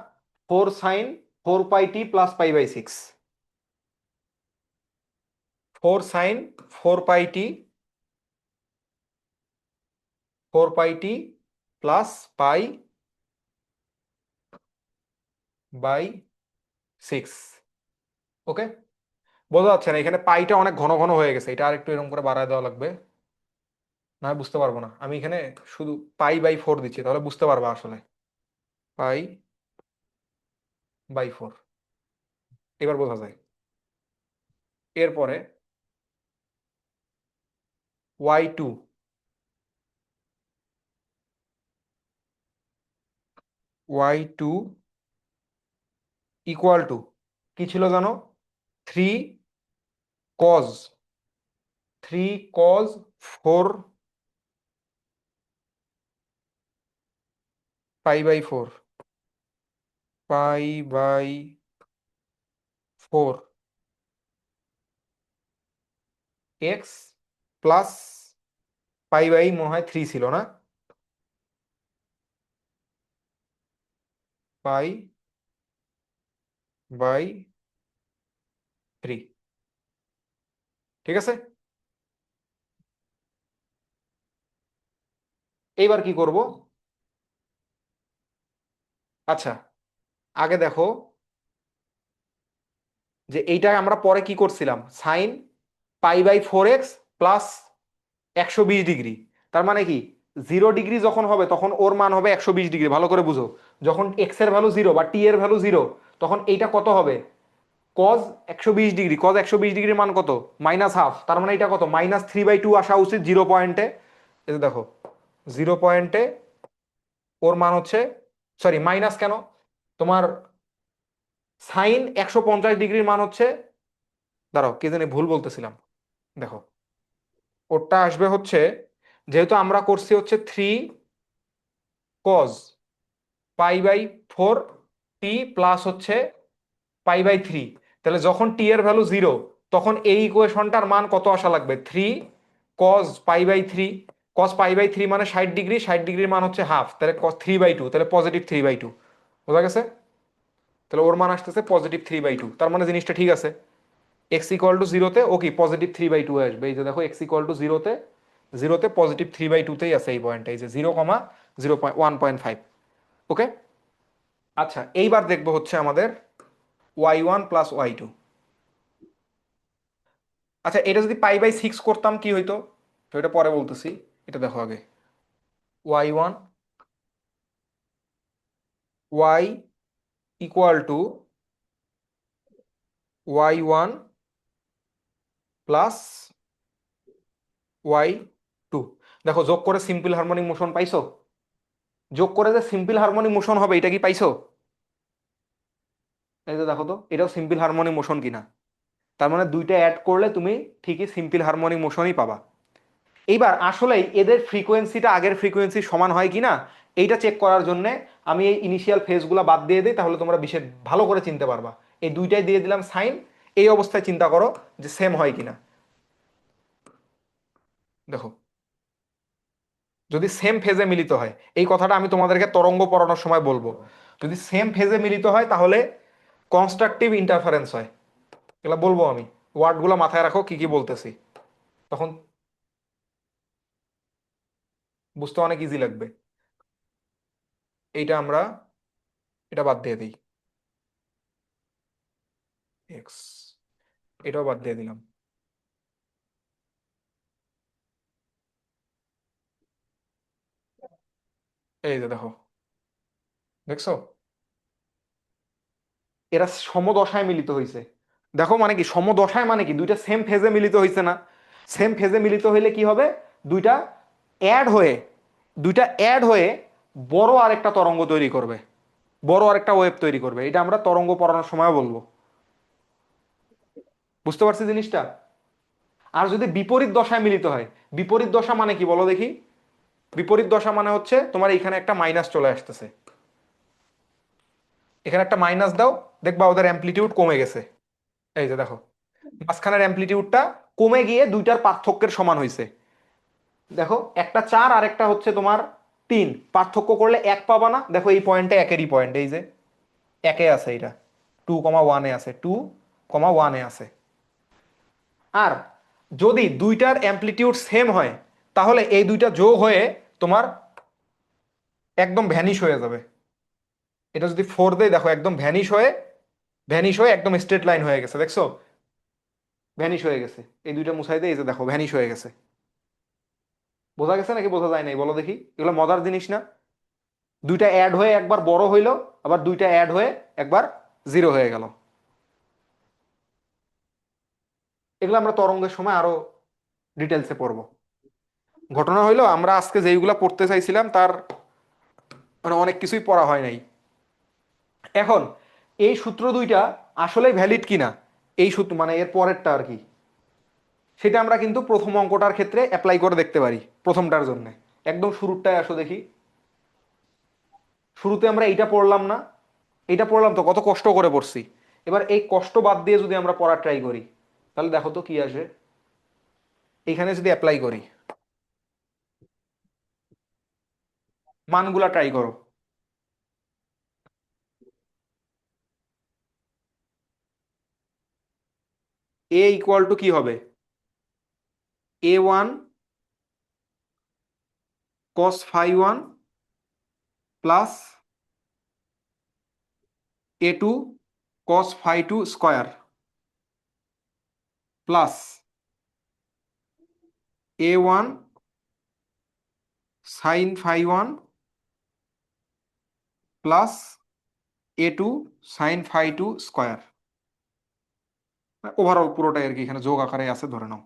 4 sine 4 pi t plus pi by 6, 4 sine 4 pi t 4 pi t plus pi by 6। Okay, বোঝা যাচ্ছে না এখানে পাইটা অনেক ঘন ঘন হয়ে গেছে, এটা আর একটু এরকম করে বাড়ায় দেওয়া লাগবে, না হয় বুঝতে পারবো না। আমি এখানে শুধু পাই বাই 4 দিচ্ছি, তাহলে বুঝতে পারবা আসলে, পাই বাই 4, এবার বোঝা যায়। এরপরে y2 y2 ইকুয়াল টু কি ছিল জানো, 3 cos 3 cos 4 pi by 4, pi by 4 X plus pi by মনে হয় 3 ছিল না, পাই বাই 3। ঠিক আছে, এইবার কি করব? আচ্ছা, আগে দেখো যে এইটা আমরা পরে কি করছিলাম, sine pi by 4 X plus 120 degree, তার মানে কি 0 ডিগ্রি যখন হবে তখন ওর মান হবে 120 ডিগ্রি, ভালো করে বুঝো। যখন এক্স এর ভ্যালু 0 বা টি এর ভ্যালু 0, তখন এইটা কত হবে, কজ 120 ডিগ্রি, কজ 120 ডিগ্রির মান কত, -হাফ, তার মানে এটা কত, -3/2 আসা উচিত 0 পয়েন্টে। এই যে দেখো 0 পয়েন্টে ওর মান হচ্ছে, সরি মাইনাস কেন, তোমার সাইন 150 ডিগ্রির মান হচ্ছে, দাঁড়াও কি জানি ভুল বলতেছিলাম, দেখো ওরটা আসবে হচ্ছে, যেহেতু আমরা করছি হচ্ছে 3 cos pi by 4 T plus হচ্ছে পাই বাই 3, তাহলে যখন টি এর ভ্যালু 0, তখন এই ইকুয়েশনটার মান কত আসা লাগবে, 3 cos pi by 3, cos pi by 3 মানে 60 ডিগ্রি, 60 ডিগ্রির মান হচ্ছে হাফ, তাহলে কস 3/2, তাহলে +3/2, বোঝা গেছে? তাহলে ওর মান আসতেছে +3/2, তার মানে জিনিসটা ঠিক আছে। এক্স ইকুয়াল টু জিরোতে ও কি +3/2 আসবে, এই যে দেখো এক্স ইকুয়াল টু জিরোতে, জিরোতে +3/2তেই আছে এই পয়েন্টে, এই যে 0,1.5। ওকে, আচ্ছা এইবার দেখবো হচ্ছে আমাদের y1 প্লাস y2। আচ্ছা এটা যদি পাই বাই 6 করতাম কি হইতো, তো এটা পরে বলতেছি, এটা দেখো আগে, y1 y equal to y1 plus y2। দেখো যোগ করে সিম্পল হারমোনিক মোশন পাইছো? যোগ করে যে সিম্পল হারমোনিক মোশন হবে এটা কি পাইছো? এই যে দেখো তো এটাও সিম্পল হারমোনিক মোশন কিনা। তার মানে দুইটা অ্যাড করলে তুমি ঠিকই সিম্পল হারমোনিক মোশনই পাবা। এইবার আসলে এদের ফ্রিকোয়েন্সিটা আগের ফ্রিকোয়েন্সি সমান হয় কিনা এইটা চেক করার জন্য আমি এই ইনিশিয়াল ফেজগুলো বাদ দিয়ে দিই, তাহলে তোমরা বিশেষ ভালো করে চিনতে পারবা। এই দুইটাই দিয়ে দিলাম সাইন। এই অবস্থায় চিন্তা করো যে সেম হয় কিনা। দেখো যদি সেম ফেজে মিলিত হয়, এই কথাটা আমি তোমাদেরকে তরঙ্গ পড়ানোর সময় বলবো। যদি সেম ফেজে মিলিত হয় তাহলে কনস্ট্রাকটিভ ইন্টারফারেন্স হয়। এগুলো বলবো আমি, ওয়ার্ডগুলো মাথায় রাখো কি কি বলতেছি, তখন বুঝতে অনেক ইজি লাগবে। এইটা আমরা এটা বাদ দিয়ে দিই, এক্স, এটাও বাদ দিয়ে দিলাম। এই যে দেখো, দেখছো এরা সমদশায় মিলিত হয়েছে। দেখো মানে কি সমদশায়, মানে কি দুইটা সেম ফেজে মিলিত হয়েছে না? সেম ফেজে মিলিত হইলে কি হবে, দুইটা অ্যাড হয়ে দুইটা অ্যাড হয়ে বড় আরেকটা তরঙ্গ তৈরি করবে, বড় আরেকটা ওয়েভ তৈরি করবে। এটা আমরা তরঙ্গ পড়ানোর সময় বলবো। বুঝতে পারছি জিনিসটা? আর যদি বিপরীত দশায় মিলিত হয়, বিপরীত দশা মানে কি বলো দেখি? বিপরীত দশা মানে হচ্ছে তোমার এখানে একটা মাইনাস চলে আসতেছে, এখানে একটা মাইনাস দাও, দেখবা ওদের অ্যামপ্লিটিউড কমে গেছে। এই যে দেখো মাঝখানের অ্যামপ্লিটিউডটা কমে গিয়ে দুইটার পার্থক্যের সমান হয়েছে। দেখো একটা 4 আর একটা হচ্ছে তোমার 3, পার্থক্য করলে 1 পাবা না? দেখো এই পয়েন্টে একেরই পয়েন্ট, এই যে একে আছে, এটা 2,1 আছে, 2,1 আছে। আর যদি দুইটার অ্যামপ্লিটিউড সেম হয় তাহলে এই দুইটা যোগ হয়ে তোমার একদম ভ্যানিশ হয়ে যাবে। এটা যদি 4 দেয়, দেখো একদম ভ্যানিশ হয়ে একদম স্ট্রেট লাইন হয়ে গেছে, দেখছো ভ্যানিশ হয়ে গেছে। এই দুইটা মুছাই দেয়, এই যে দেখো ভ্যানিশ হয়ে গেছে। বোঝা গেছে নাকি বোঝা যায় নাই বলো দেখি? এগুলো মজার জিনিস না? দুইটা অ্যাড হয়ে একবার বড় হইলো, আবার দুইটা অ্যাড হয়ে একবার জিরো হয়ে গেল। এগুলো আমরা তরঙ্গের সময় আরো ডিটেলসে পড়বো। ঘটনা হইলো আমরা আজকে যেইগুলা পড়তে চাইছিলাম তার মানে অনেক কিছুই পড়া হয় নাই। এখন এই সূত্র দুইটা আসলে ভ্যালিড কিনা, এই সূত্র মানে এর পরেরটা আর কি, সেটা আমরা কিন্তু প্রথম অঙ্কটার ক্ষেত্রে অ্যাপ্লাই করে দেখতে পারি। প্রথমটার জন্য একদম শুরুরটায় আসো দেখি। শুরুতে আমরা এইটা পড়লাম না? এইটা পড়লাম তো, কত কষ্ট করে পড়ছি। এবার এই কষ্ট বাদ দিয়ে যদি আমরা পড়ার ট্রাই করি তাহলে দেখো তো কি আসে। এখানে যদি অ্যাপ্লাই করি, মানগুলা ট্রাই করো। এ ইকুয়াল টু কি হবে, a1 cos phi 1 plus a2 cos phi 2 square plus a1 sin phi 1 plus a2 sin phi 2 square. Overall পুরোটাই আর কি এখানে যোগ আকারে আছে ধরে নাও।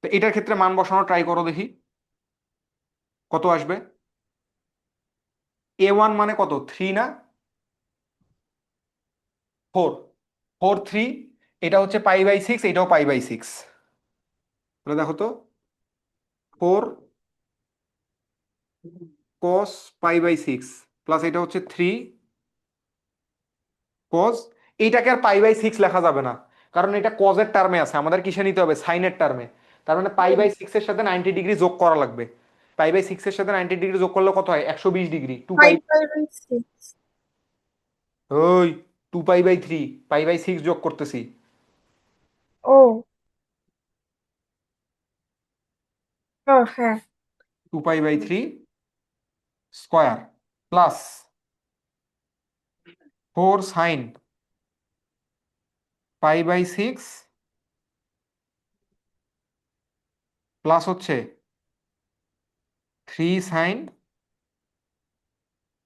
তো এটার ক্ষেত্রে মান বসানো ট্রাই করো দেখি কত আসবে। a1 মানে কত, 3 না? 4, 4 3, এটা হচ্ছে π/6, এটাও π/6। তাহলে দেখো তো 4 cos π/6 প্লাস এটা হচ্ছে 3 cos, এইটাকে আর π/6 লেখা যাবে না, কারণ এটা কজের টার্মে আছে, আমাদের কিসে নিতে হবে, সাইনের টার্মে। তার মানে π/6 এর সাথে 90 ডিগ্রি যোগ করা লাগবে। π/6 এর সাথে 90 ডিগ্রি যোগ করলে কত হয়, 120 ডিগ্রি। 2π, 5/6। ওই 2π/3, π/6 যোগ করতেছি, ও, ও হ্যাঁ। 2π/3 স্কয়ার প্লাস 4 sin π/6 প্লাস হচ্ছে 3 sin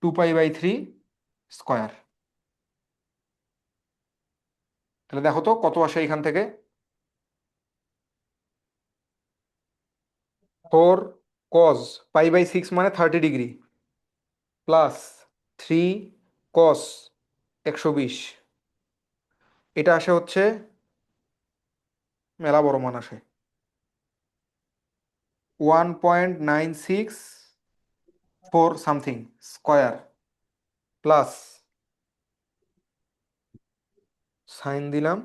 2π/3 স্কয়ার। তাহলে দেখো তো কত আসে এখান থেকে। 4 cos π/6 মানে 30 ডিগ্রি প্লাস 3 cos 120, এটা আসে হচ্ছে মেলা বড় মান আসে 1.964 সামথিং স্কয়ার প্লাস সাইন দিলাম,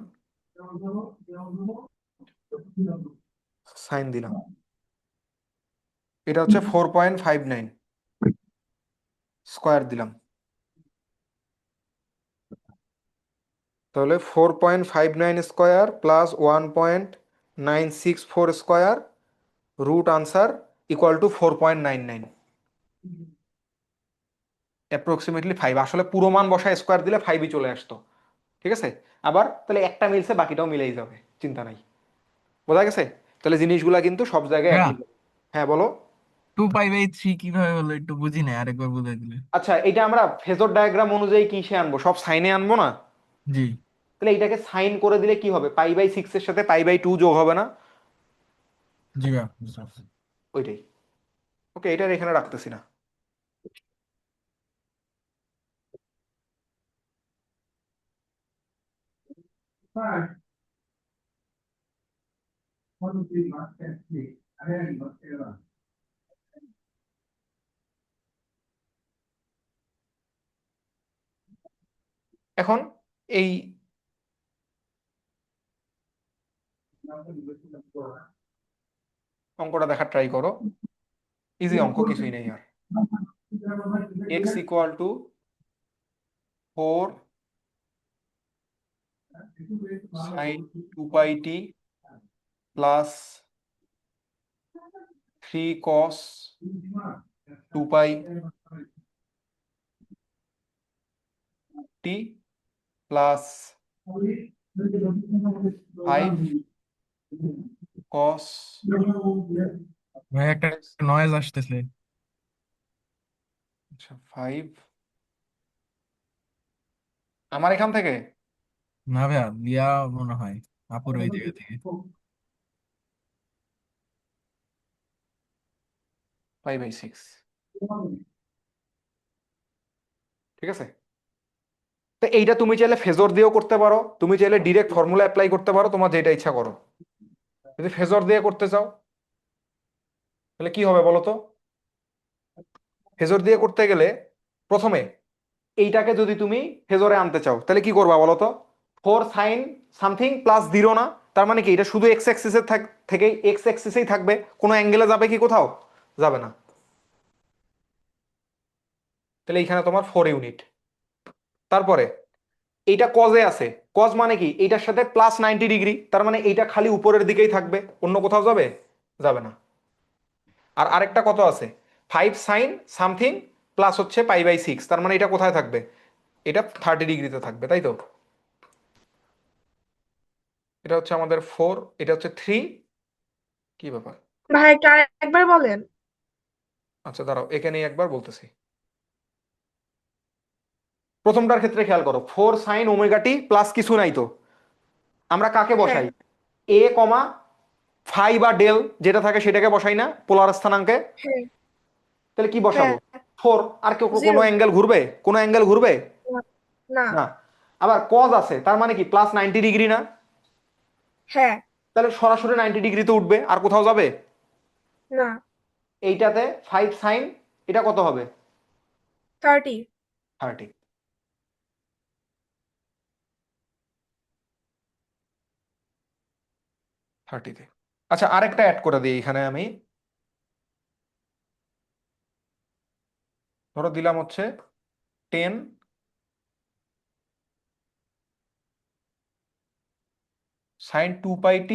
সাইন দিলাম, এটা হচ্ছে 4.59 স্কয়ার দিলাম। তাহলে 4.59 square plus 1.964 square root answer equal to 4.99, approximately 5। আসলে পুরো মান বসায় স্কয়ার দিলে 5ই চলে আসতো। ঠিক আছে, আবার তাহলে একটা মিলছে বাকিটাও মিলেই যাবে, চিন্তা নাই। বোঝা গেছে? তাহলে জিনিসগুলা কিন্তু সব জায়গায় ভাইয়া, একই। হ্যাঁ বলো। 2π/3 কিভাবে হলো একটু বুঝি না, আরেকবার বুঝাই দিলে। আচ্ছা, এটা আমরা ফেজর ডায়াগ্রাম অনুযায়ী কিসে আনবো, সব সাইনে আনবো না? জি। তাহলে এটাকে সাইন করে দিলে কি হবে, π/6 এর সাথে π/2 যোগ হবে না? জি ভাইয়া, বুঝতে পারছি। ওইটাই। ওকে, এটা আর এখানে রাখতেছি না। এখন এই অঙ্কটা দেখার ট্রাই করো, ইজি অঙ্ক, কিছুই নেই আর। X equal to 4 sin 2πt plus 3 cos 2πt plus 5 cos। ভাই একটা নয়েজ আসতেছে। আচ্ছা 5, আমার এখান থেকে। না ভাইয়া, লিয়া মনে হয় আপুর ওই জায়গা থেকে। 5/6, ঠিক আছে। তো এইটা তুমি চাইলে ফেজর দিয়েও করতে পারো, তুমি চাইলে ডিরেক্ট ফর্মুলা অ্যাপ্লাই করতে পারো, তোমার যেটা ইচ্ছা করো। যদি ফেজর দিয়ে করতে চাও তাহলে কি হবে বলো তো। ফেজর দিয়ে করতে গেলে প্রথমে এইটাকে যদি তুমি ফেজরে আনতে চাও তাহলে কি করবা বলো তো। 4 sin সামথিং প্লাস 0 না, তার মানে কি এটা শুধু এক্স অ্যাক্সিসের থেকে এক্স অ্যাক্সিসেই থাকবে, কোনো অ্যাঙ্গেলে যাবে কি কোথাও? যাবে না। তাহলে এইখানে তোমার 4 ইউনিট। তারপরে এইটা কজে আছে, কজ মানে কি এইটার সাথে +90 ডিগ্রি, তার মানে এইটা খালি উপরের দিকেই থাকবে, অন্য কোথাও যাবে? যাবে না। আর আরেকটা কত আছে, 5 sin সামথিং প্লাস হচ্ছে π/6, তার মানে এটা কোথায় থাকবে? এটা 30 ডিগ্রিতে থাকবে, তাই তো। এটা হচ্ছে আমাদের 4, এটা হচ্ছে 3। কি ব্যাপার? ভাই একটু একবার বলেন। আচ্ছা দাঁড়াও, এখানে একবার বলতেছি। প্রথমটার ক্ষেত্রে খেয়াল করো, 4 sin ω t প্লাস কিছু নাই তো, আমরা কাকে হ্যাঁ, বসাই? এ কমা ফাই বা ডেল যেটা থাকে সেটাকে বসাই না পোলার স্থানাঙ্কে? হ্যাঁ, তাহলে কি বসাবো? হ্যাঁ, 4। আর কেউ কোনো 0। অ্যাঙ্গেল ঘুরবে? কোনো অ্যাঙ্গেল ঘুরবে? না। না। আবার কজ আছে, তার মানে কি +90 ডিগ্রি না? হ্যাঁ। তাহলে সরাসরি 90 ডিগ্রিতে উঠবে, আর কোথাও যাবে? না। এইটাতে 5 sin, এটা কত হবে? 30। 30। 30তে। আচ্ছা আরেকটা অ্যাড করে দিই এখানে আমি, ধরো দিলাম হচ্ছে 10 sin 2πt।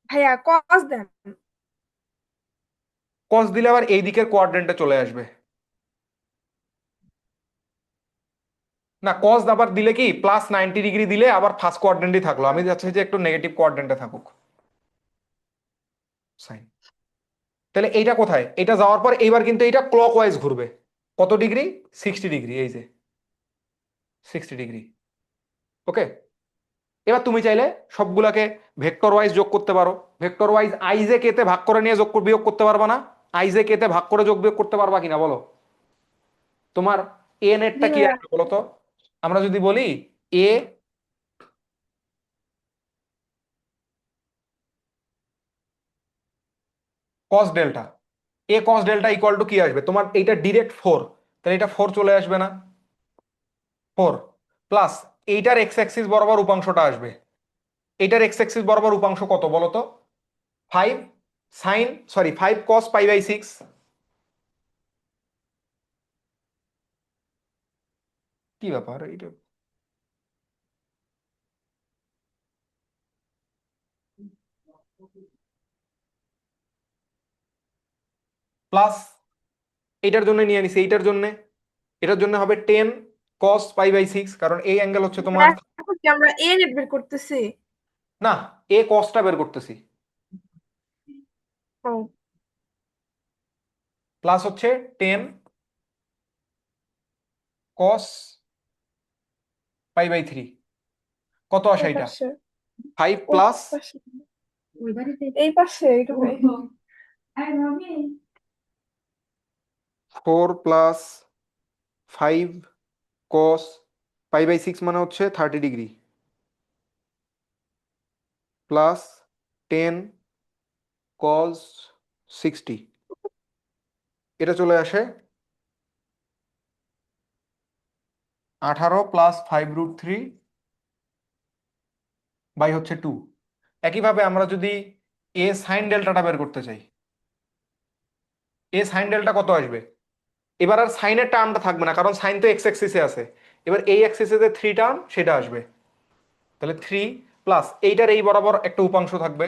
ভাইয়া কস দেন। কস দিলে আবার এই দিকের কোয়াড্রেন্টে চলে আসবে। না, কস আবার দিলে কি +90 ডিগ্রি দিলে আবার ফার্স্ট কোয়াড্রেন্টই থাকলো, আমি চাচ্ছি যে একটু নেগেটিভ কোয়াড্রেন্টে থাকুক সাইন। তাহলে এইটা কোথায়, এটা যাওয়ার পর এইবার কিন্তু এইটা ক্লকওয়াইজ ঘুরবে, কত ডিগ্রি, 60 ডিগ্রি, এই যে 60 ডিগ্রি। ওকে, এবার তুমি চাইলে সবগুলাকে ভেক্টর ওয়াইজ যোগ করতে পারো। Vector wise I J K তে ভাগ করে নিয়ে বিয়োগ করতে পারবা না? আই জে কে তে ভাগ করে যোগ বিয়োগ করতে পারবা কিনা বলো? তোমার এ নেটটা জি কি ভাইয়া। আসবে বলো তো? আমরা যদি বলি A cos delta, A cos delta equal to কি আসবে তোমার, এইটা ডিরেক্ট 4, তাহলে এটা 4 চলে আসবে না? 4 প্লাস এইটার এক্স অ্যাক্সিস বরাবর উপাংশটা আসবে, এইটার এক্স অ্যাক্সিস বরাবর উপাংশ কত বলো তো? 5 সাইন, সরি 5 কস π/6, কি ব্যাপার এইটা, প্লাস এইটার জন্য নিয়ে নিছি, এইটার জন্য, এটার জন্য হবে 10 cos π/6, কারণ এই অ্যাঙ্গেল হচ্ছে তোমার, এখন কি আমরা এ নেট বের করতেছি? না, এ কসটা বের করতেছি, ও প্লাস হচ্ছে 10 cos π/3, কত আসে এই এটা, পাশে, 5 ওই প্লাস পাশে, এই পাশে এইটুকু। 4 প্লাস 5 cos π/6 মানে হচ্ছে 30 ডিগ্রি, প্লাস 10 cos 60, এটা চলে আসে 18 প্লাস 5√3 বাই হচ্ছে 2। একইভাবে আমরা যদি এ সাইন ডেল্টাটা বের করতে চাই, এ সাইন ডেল্টা কত আসবে, এবার আর সাইনের টার্মটা থাকবে না, কারণ সাইন তো এক্স অ্যাক্সিসে আছে, এবার এই অ্যাক্সিসে যে 3 টার্ম সেটা আসবে, তাহলে 3 প্লাস এইটার এই বরাবর একটা উপাংশ থাকবে,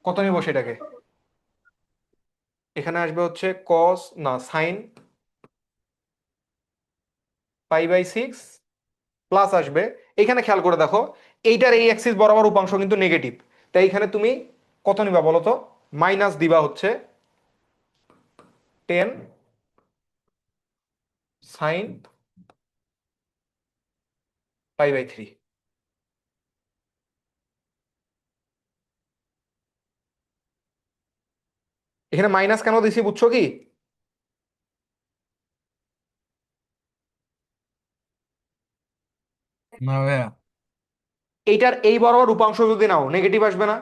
কত নিব সেটাকে, এখানে আসবে হচ্ছে কস, না সাইন π/6, প্লাস আসবে, এখানে খেয়াল করে দেখো এইটার এই অ্যাক্সিস বরাবর উপাংশ কিন্তু নেগেটিভ, তাই এখানে তুমি কত নিবা বলো তো, মাইনাস দিবা হচ্ছে 10 সাইন π/3। এখানে মাইনাস কেন দিছি বুঝছো কি? না ভাইয়া। এইটার এই বরাবর উপাংশ যদি নাও নেগেটিভ আসবে না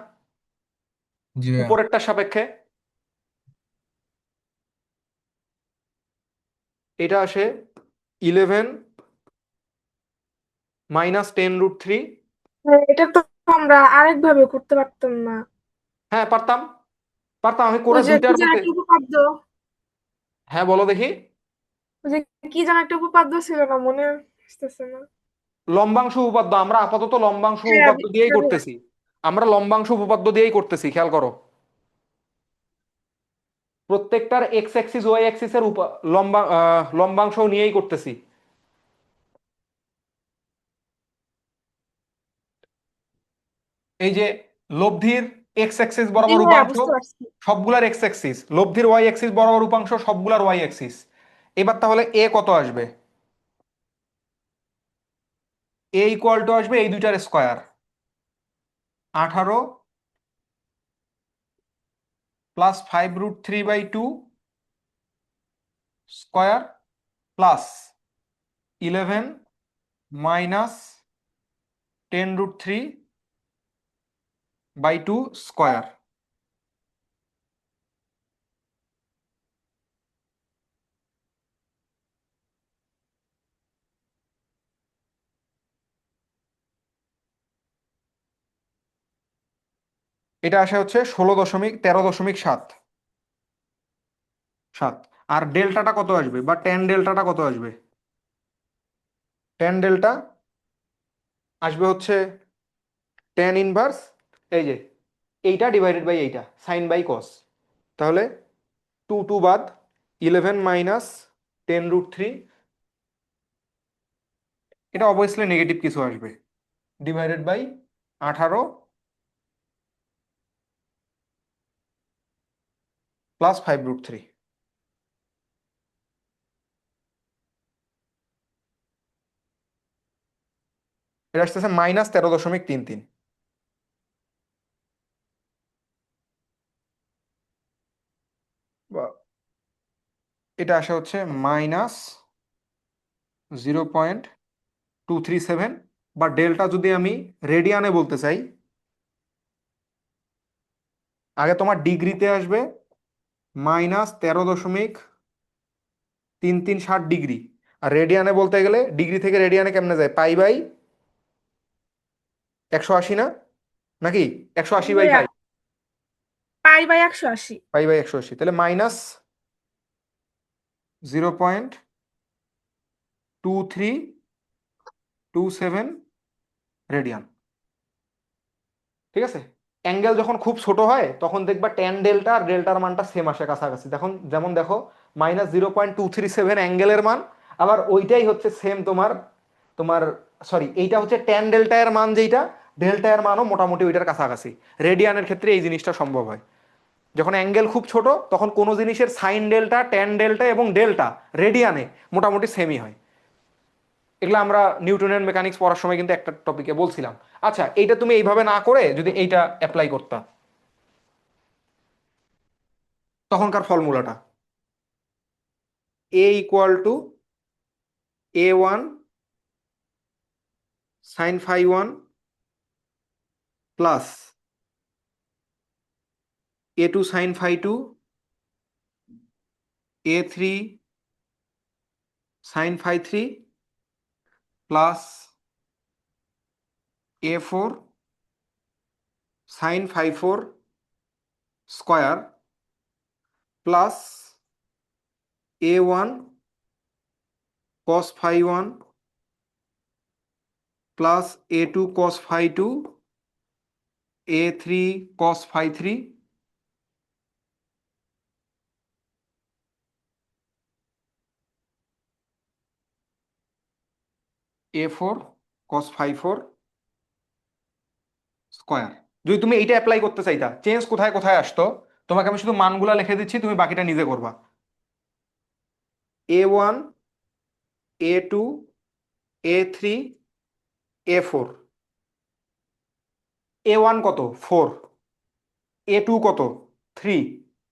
জি ভাইয়া। উপরেরটার সাপেক্ষে? এটা আসে 11 -10√3। এটা তো আমরা আরেক ভাবে করতে পারতাম না? হ্যাঁ পারতাম, পারতাম, আমি ওই করে যে কি দুইটার যেন মধ্যে, একটা উপপাদ্য, হ্যাঁ বলো দেখি। ওই যে কি যেন একটা উপপাদ্য ছিল না, মনে আসতেছে না। লম্বাংশ উপপাদ্য, আমরা আপাতত লম্বাংশ হ্যাঁ উপপাদ্য দিয়েই হ্যাঁ, করতেছি, আমরা লম্বাংশ উপপাদ্য দিয়েই করতেছি, খেয়াল করো প্রত্যেকটার এক্স অ্যাক্সিস ওয়াই অ্যাক্সিসের লম্বাংশ নিয়েই করতেছি। এই যে লব্ধির এক্স অ্যাক্সিস জি বরাবর ভাইয়া উপাংশ বুঝতে পারছি। সবগুলার এক্স অ্যাক্সিস, লব্ধির ওয়াই অ্যাক্সিস বরাবর উপাংশ সবগুলার ওয়াই অ্যাক্সিস। এবার তাহলে এ কত আসবে, এ ইকুয়াল টু আসবে এই দুইটার square, 18 plus 5√3/2 square plus 11 minus 10√3/2 square. এটা আসে হচ্ছে 13.7 সাত। আর ডেল্টাটা কত আসবে, বা টেন ডেল্টাটা কত আসবে, টেন ডেল্টা আসবে হচ্ছে টেন ইনভার্স, এই যে এইটা ডিভাইডেড বাই এইটা সাইন বাই কস, তাহলে 2 2 বাদ, 11 - 10√3 এটা অবভিয়াসলি নেগেটিভ কিছু আসবে, ডিভাইডেড বাই 18 প্লাস 5√3। এটা আসতেছে -13.33। এটা আসা হচ্ছে -0.237, বা ডেল্টা যদি আমি রেডিয়ানে বলতে চাই, আগে তোমার ডিগ্রিতে আসবে -13.3370 আর রেডিয়ানে বলতে গেলে ডিগ্রি থেকে রেডিয়ানে কেমনে যায়, পাই বাই 180 না, নাকি 180 by pi, pi by 180। Pi by 180, তাহলে -0.2327 রেডিয়ান। ঠিক আছে, অ্যাঙ্গেল যখন খুব ছোট হয় তখন দেখবা ট্যান ডেল্টা আর ডেল্টার মানটা সেম আসে কাছাকাছি, তখন যেমন দেখো -0.237 অ্যাঙ্গেলের মান, আবার ওইটাই হচ্ছে সেম তোমার তোমার সরি, এইটা হচ্ছে ট্যান ডেল্টা এর মান, যেইটা ডেল্টা এর মানও মোটামুটি ওইটার কাছাকাছি। রেডিয়ানের ক্ষেত্রে এই জিনিসটা সম্ভব হয়, যখন অ্যাঙ্গেল খুব ছোট তখন কোনো জিনিসের সাইন ডেল্টা, ট্যান ডেল্টা এবং ডেল্টা রেডিয়ানে মোটামুটি সেমই হয়। এগুলো আমরা নিউটনের মেকানিক্স পড়ার সময় কিন্তু একটা টপিকে বলছিলাম। আচ্ছা, এইটা তুমি এইভাবে না করে যদি এইটা অ্যাপ্লাই করতা, তখনকার ফর্মুলাটা A=A1 sine phi 1 plus A2 sine phi 2, A3 sine phi 3 plus A4 sine phi 4 square plus A1 cos phi 1 plus A2 cos phi 2, A3 cos phi 3 A4 cos phi 4 square. যদি তুমি এইটা অ্যাপ্লাই করতে চাইতা, চেঞ্জ কোথায় কোথায় আসতো, তোমাকে আমি শুধু মানগুলা লিখে দিচ্ছি, তুমি বাকিটা নিজে করবা। A1 A2 A3 A4, A1 কত 4, A2 কত 3,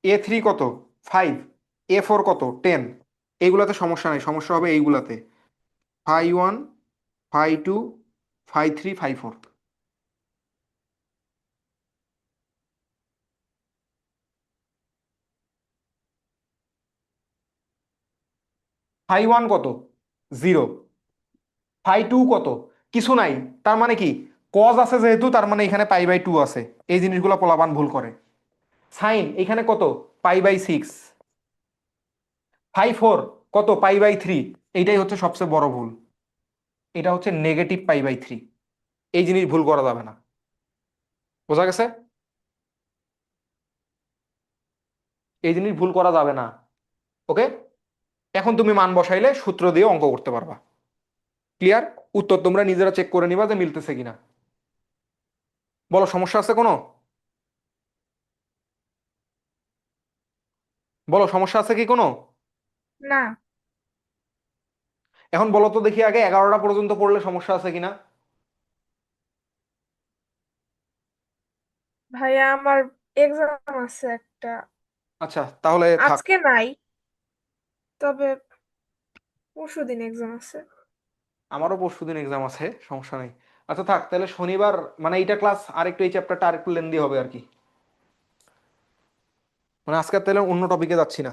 A3 কত 5, A4 কত 10। এইগুলাতে সমস্যা নেই, সমস্যা হবে এইগুলাতে phi 1 phi 2 phi 3 phi 4। Phi 1 কত 0, ফাই 2 কত কিছু নাই, তার মানে কি কজ আছে যেহেতু, তার মানে এখানে পাই বাই 2 আছে। এই জিনিসগুলো পোলাপান ভুল করে। সাইন এখানে কত পাই বাই 6, ফাই 4 কত পাই বাই 3, এইটাই হচ্ছে সবচেয়ে বড় ভুল, এটা হচ্ছে নেগেটিভ পাই বাই 3। এই জিনিস ভুল করা যাবে না, বোঝা গেছে? এই জিনিস ভুল করা যাবে না। ওকে, এখন তুমি মান বসাইলে সূত্র দিয়ে অঙ্ক করতে পারবা। ক্লিয়ার? উত্তর তোমরা নিজেরা চেক করে নিবা যে মিলতেছে কিনা। বলো, সমস্যা আছে কোনো? বলো, সমস্যা আছে কি কোনো? না এখন বলো তো দেখি, আগে 11টা পর্যন্ত পড়লে সমস্যা আছে কিনা। ভাইয়া, আমার এক্সাম আছে একটা। আচ্ছা, তাহলে থাক। আজকে নাই, তবে পরশুদিন এক্সাম আছে। আমারও পরশুদিন এক্সাম আছে, সমস্যা নেই। আচ্ছা থাক, তাহলে শনিবার, মানে এইটা ক্লাস আরেকটু, এই চ্যাপ্টারটা আরেকটু লেন্দি হবে আর কি, মানে আজকে তাহলে অন্য টপিকে যাচ্ছি না।